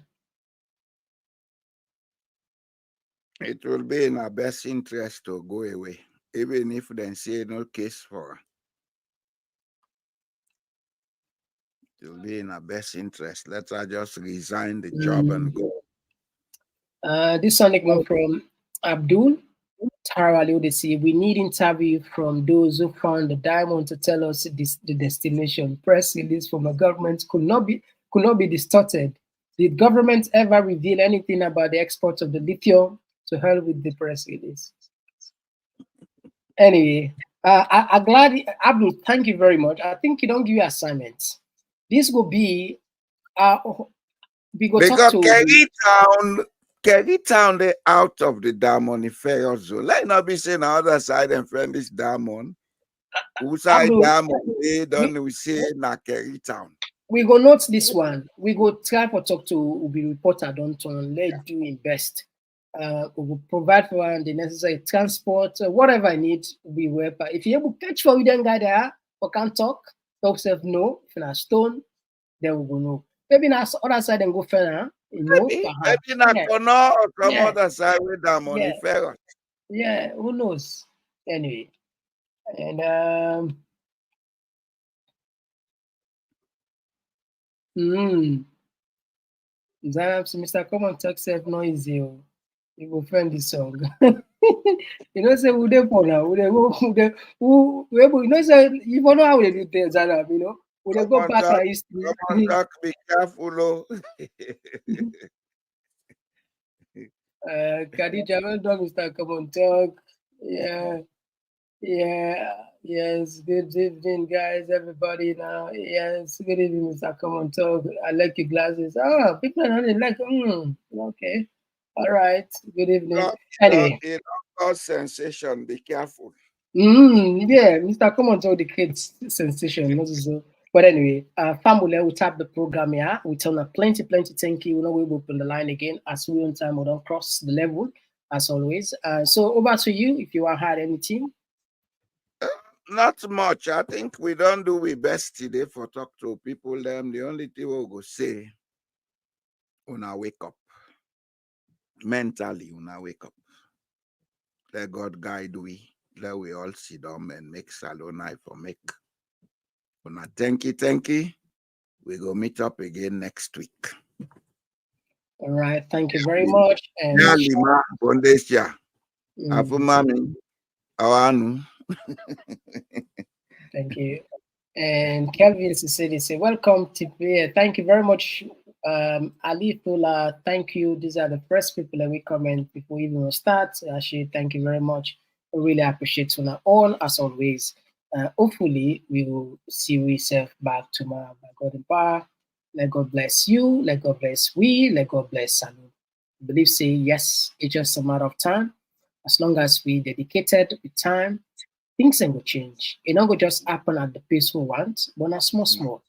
It will be in our best interest to go away, even if they say no case for her. It will be in our best interest. Let her just resign the job and go. This one come from Abdul Tarawali. They say we need interview from those who found the diamond to tell us the destination. Press release from a government could not be distorted. Did government ever reveal anything about the export of the lithium? To hell with the press release. Anyway, I'm glad, Abdul, thank you very much. I think you don't give you assignments. This will be we go because talk to Kerry Town, they out of the diamond inferior zone. Let not be saying the other side and friend is diamond. Who side diamond? They don't we say na Kerry Town. We go note this one. We go try for talk to Ubi reporter don't turn. Let do in best. We will provide for the necessary transport, whatever I need, we will. But if you able to catch for we then guy there, we can talk self no. If you're stone, then we will know. Maybe na other side and go further. You know, maybe not Kono or some other side with them on the ferry. Yeah, who knows? Anyway, and Mr. Common talk self noisy. You go find the song. You know, say we dey for now. We you know, say you know how we do things, you know. We dey go back to history. Come on, be careful, Khadija, well done, Mr. Come on Talk. Yeah. Yes, good evening, guys, everybody. Now, yes, good evening, Mr. Come on Talk. I like your glasses. Ah, people are not like, okay. All right, good evening. Anyway, Cause sensation, be careful. yeah, Mr. Come on Talk, the kids sensation. Not so. But anyway, family, we tap the program here. We tell them plenty, thank you. We know we will open the line again as we on time. We don't cross the level as always. So over to you if you want to add anything. Not much. I think we don't do we best today for talk to people. Them the only thing we'll go say, una wake up mentally. Una wake up. Let God guide we. Let we all sit down and make salon for make. Una thank you. We go meet up again next week. All right, thank you very much. And yeah, Lima, Bondesha. Afumami, Awanu. Thank you. And Kelvin said, say, welcome to here. Thank you very much, Ali Tula. Thank you. These are the first people that we comment before we even start. Actually, thank you very much. I really appreciate you all as always. Hopefully, we will see ourselves back tomorrow by God in power. Let God bless you. Let God bless we. Let God bless Salud. I believe, say yes, it's just a matter of time. As long as we dedicated with time, things will change. It not go just happen at the pace we want, but not small.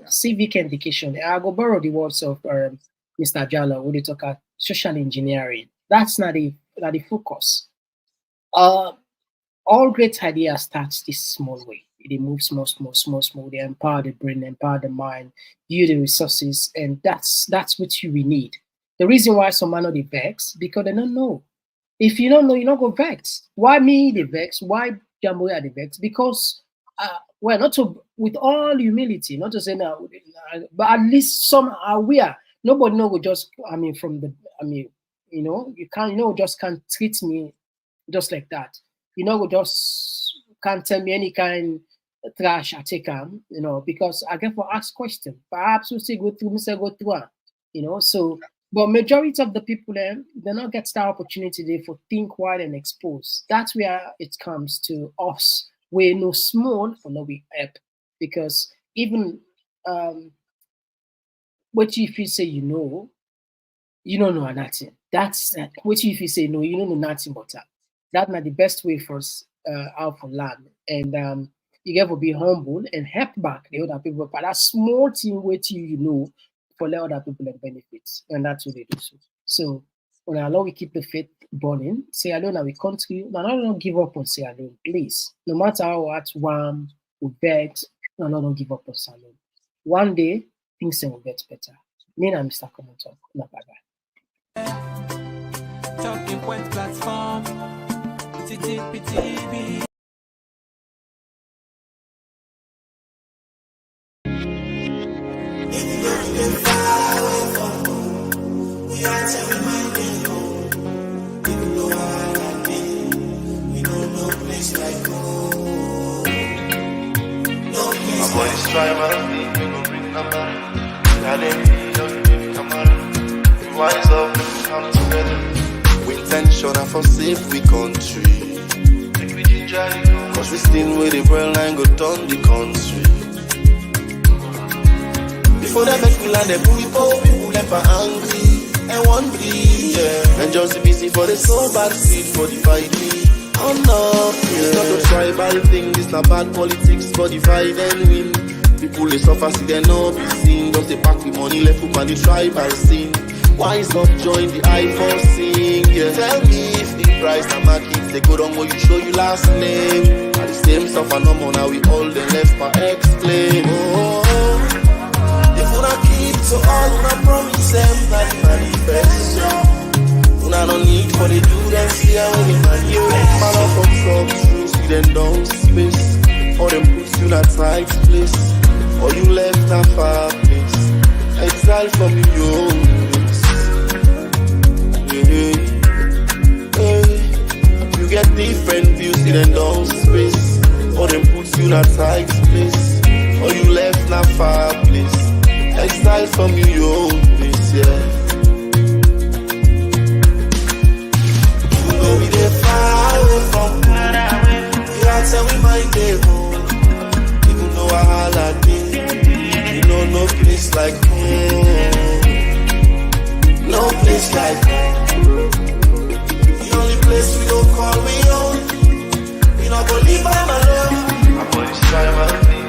Civic education. I go borrow the words of Mr. Jallo when they talk about social engineering. That's not the focus. All great ideas starts this small way. They move small. They empower the brain, empower the mind, use the resources, and that's what we need. The reason why some are not the vex because they don't know. If you don't know, you don't go vex. Why me the vex? Why Jamboree are the vex? Because not to with all humility, not to say now, but at least some are aware. Nobody know just you can't just can't treat me just like that. Just can't tell me any kind of trash I take because I get for ask question. Perhaps we say go through, so. But majority of the people they not get that opportunity there for think wide and expose. That's where it comes to us. We're no small for no we help. Because even what if you say you don't know nothing. That's what if you say no, you don't know nothing but that. That's not the best way for us out for land. And you get to be humble and help back the other people. But that small thing what for let other people and benefits, and that's what they do. So when Allah we keep the faith burning, SierraLeone we continue. Now don't give up on SierraLeone, please. No matter how warm we beg, don't give up on SierraLeone. One day things will get better. Me and Mr. Come on Talk. Bye bye. Talking Point platform. TTPTV. Wise up, come together. With tension and for safe we country. Cause this thing where the brain line go down the country. Before they make we land, they people left are angry and one bleed, yeah. And just busy for the soul bad seed for the fighting. Oh no, it's not a tribal thing, this not bad politics for divide and win. People they suffer, see they no be seen. Just they pack with money left up on the tribal scene. Wise up, join the I for sing, yeah. Tell me if the price and markets they go down where you show you last name. Are the same stuff and no more now we all the left for explain. Oh, if we not keep to all we not promise them that the manifest. We not no need for the do them see how we man you. Man up from some truth, we then down space. Or them puts you in a tight place. Or you left a far place. Exile from your own place. You get different views in a down space. Or them puts you in a tight place. Or you left a far place. Exile from your own place, yeah. You know we dey far away from home. We are tell we mind day home. Even though I holiday, you know no place like home. No place like home. The only place we don't call we home. We not gonna leave by my love. I'm gonna try my thing.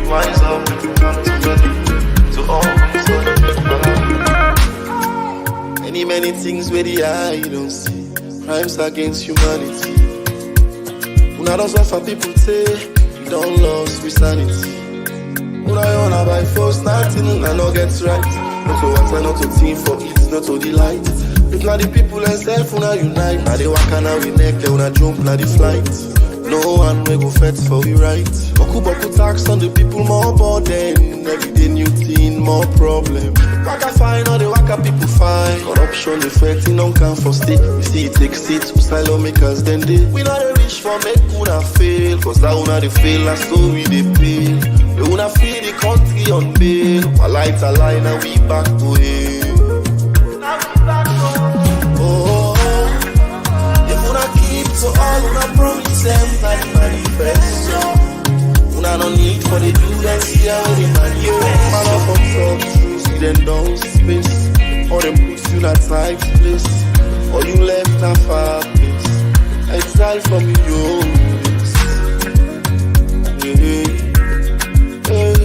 Wise up, come together to always many things where the eye don't see. Crimes against humanity. Una don't suffer people say we don't lose sanity. Una yona by force nothing una no get right. Not to water, not to team for it, not to delight. If not the people and self una unite. Now they walk and now we neck, they una jump na the flight. No one will go fed for we right. Boku tax on the people, more burden. Everyday new thing, more problem. Waka fine, all the waka people fine. Corruption affecting on can for state. We see it take seats, asylum makers then they. We not the rich for make una fail. Cause that una they fail, and so we they pay. We una free the country on bail. My lights are line and we back to it. So all una promise them that the manifesto. Una no need for the do that see how the manifest. Man up on top, see them down space. Or them put you in a tight place. Or you left a far place. Exile from your place. Hey.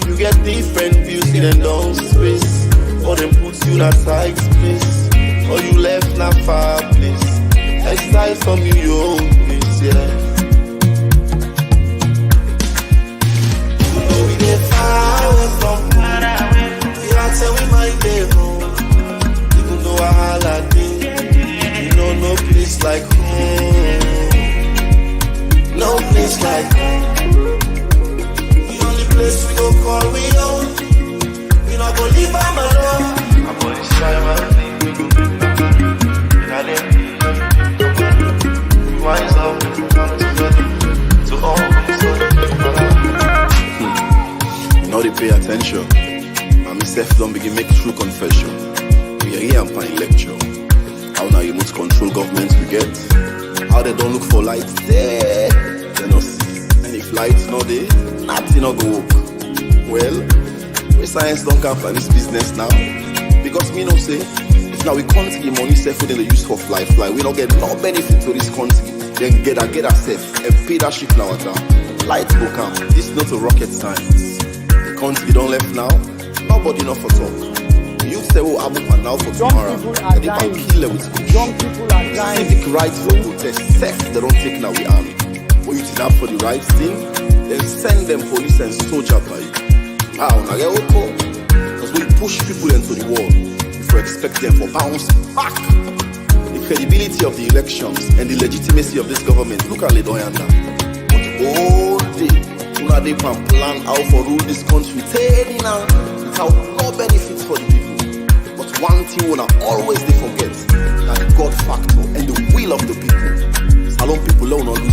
You get different views, see them down space. Or them put you in a tight place. Or you left a far place. Exile from your own place, yeah. You know we get far away from home. We are tell we might get home. Even though I holiday, you know no place like home. No place like home. The only place we go call we home. We not gonna leave by my love. I'm gonna try my thing. Wise up, come together to all now they pay attention. And myself don't begin make true confession. We are here and find lecture. How now you must control governments we get. How they don't look for lights there. They don't see. And if lights not there, nothing not go up. Well, the science don't come for this business now. Because me no say, if now we can't get money safe within the use for fly. We don't get no benefit to this country. Then get a safe and pay that shit now at all. Lights will come. This is not a rocket science. The country don't left now. Nobody not for talk. You say, oh, I'm up now for tomorrow. And they can kill them with young people are dying. Civic rights for protest. Sex, they don't take now the army. When you take up for the right thing, then send them police and soldier by you. Now, get okay. Because we push people into the wall. If we expect them for bounce back. The credibility of the elections and the legitimacy of this government, look at Ledoyanda. But all day, they can plan how for rule this country, without no benefits for the people. But one thing we always they forget, that the God factor and the will of the people. Salon people don't lose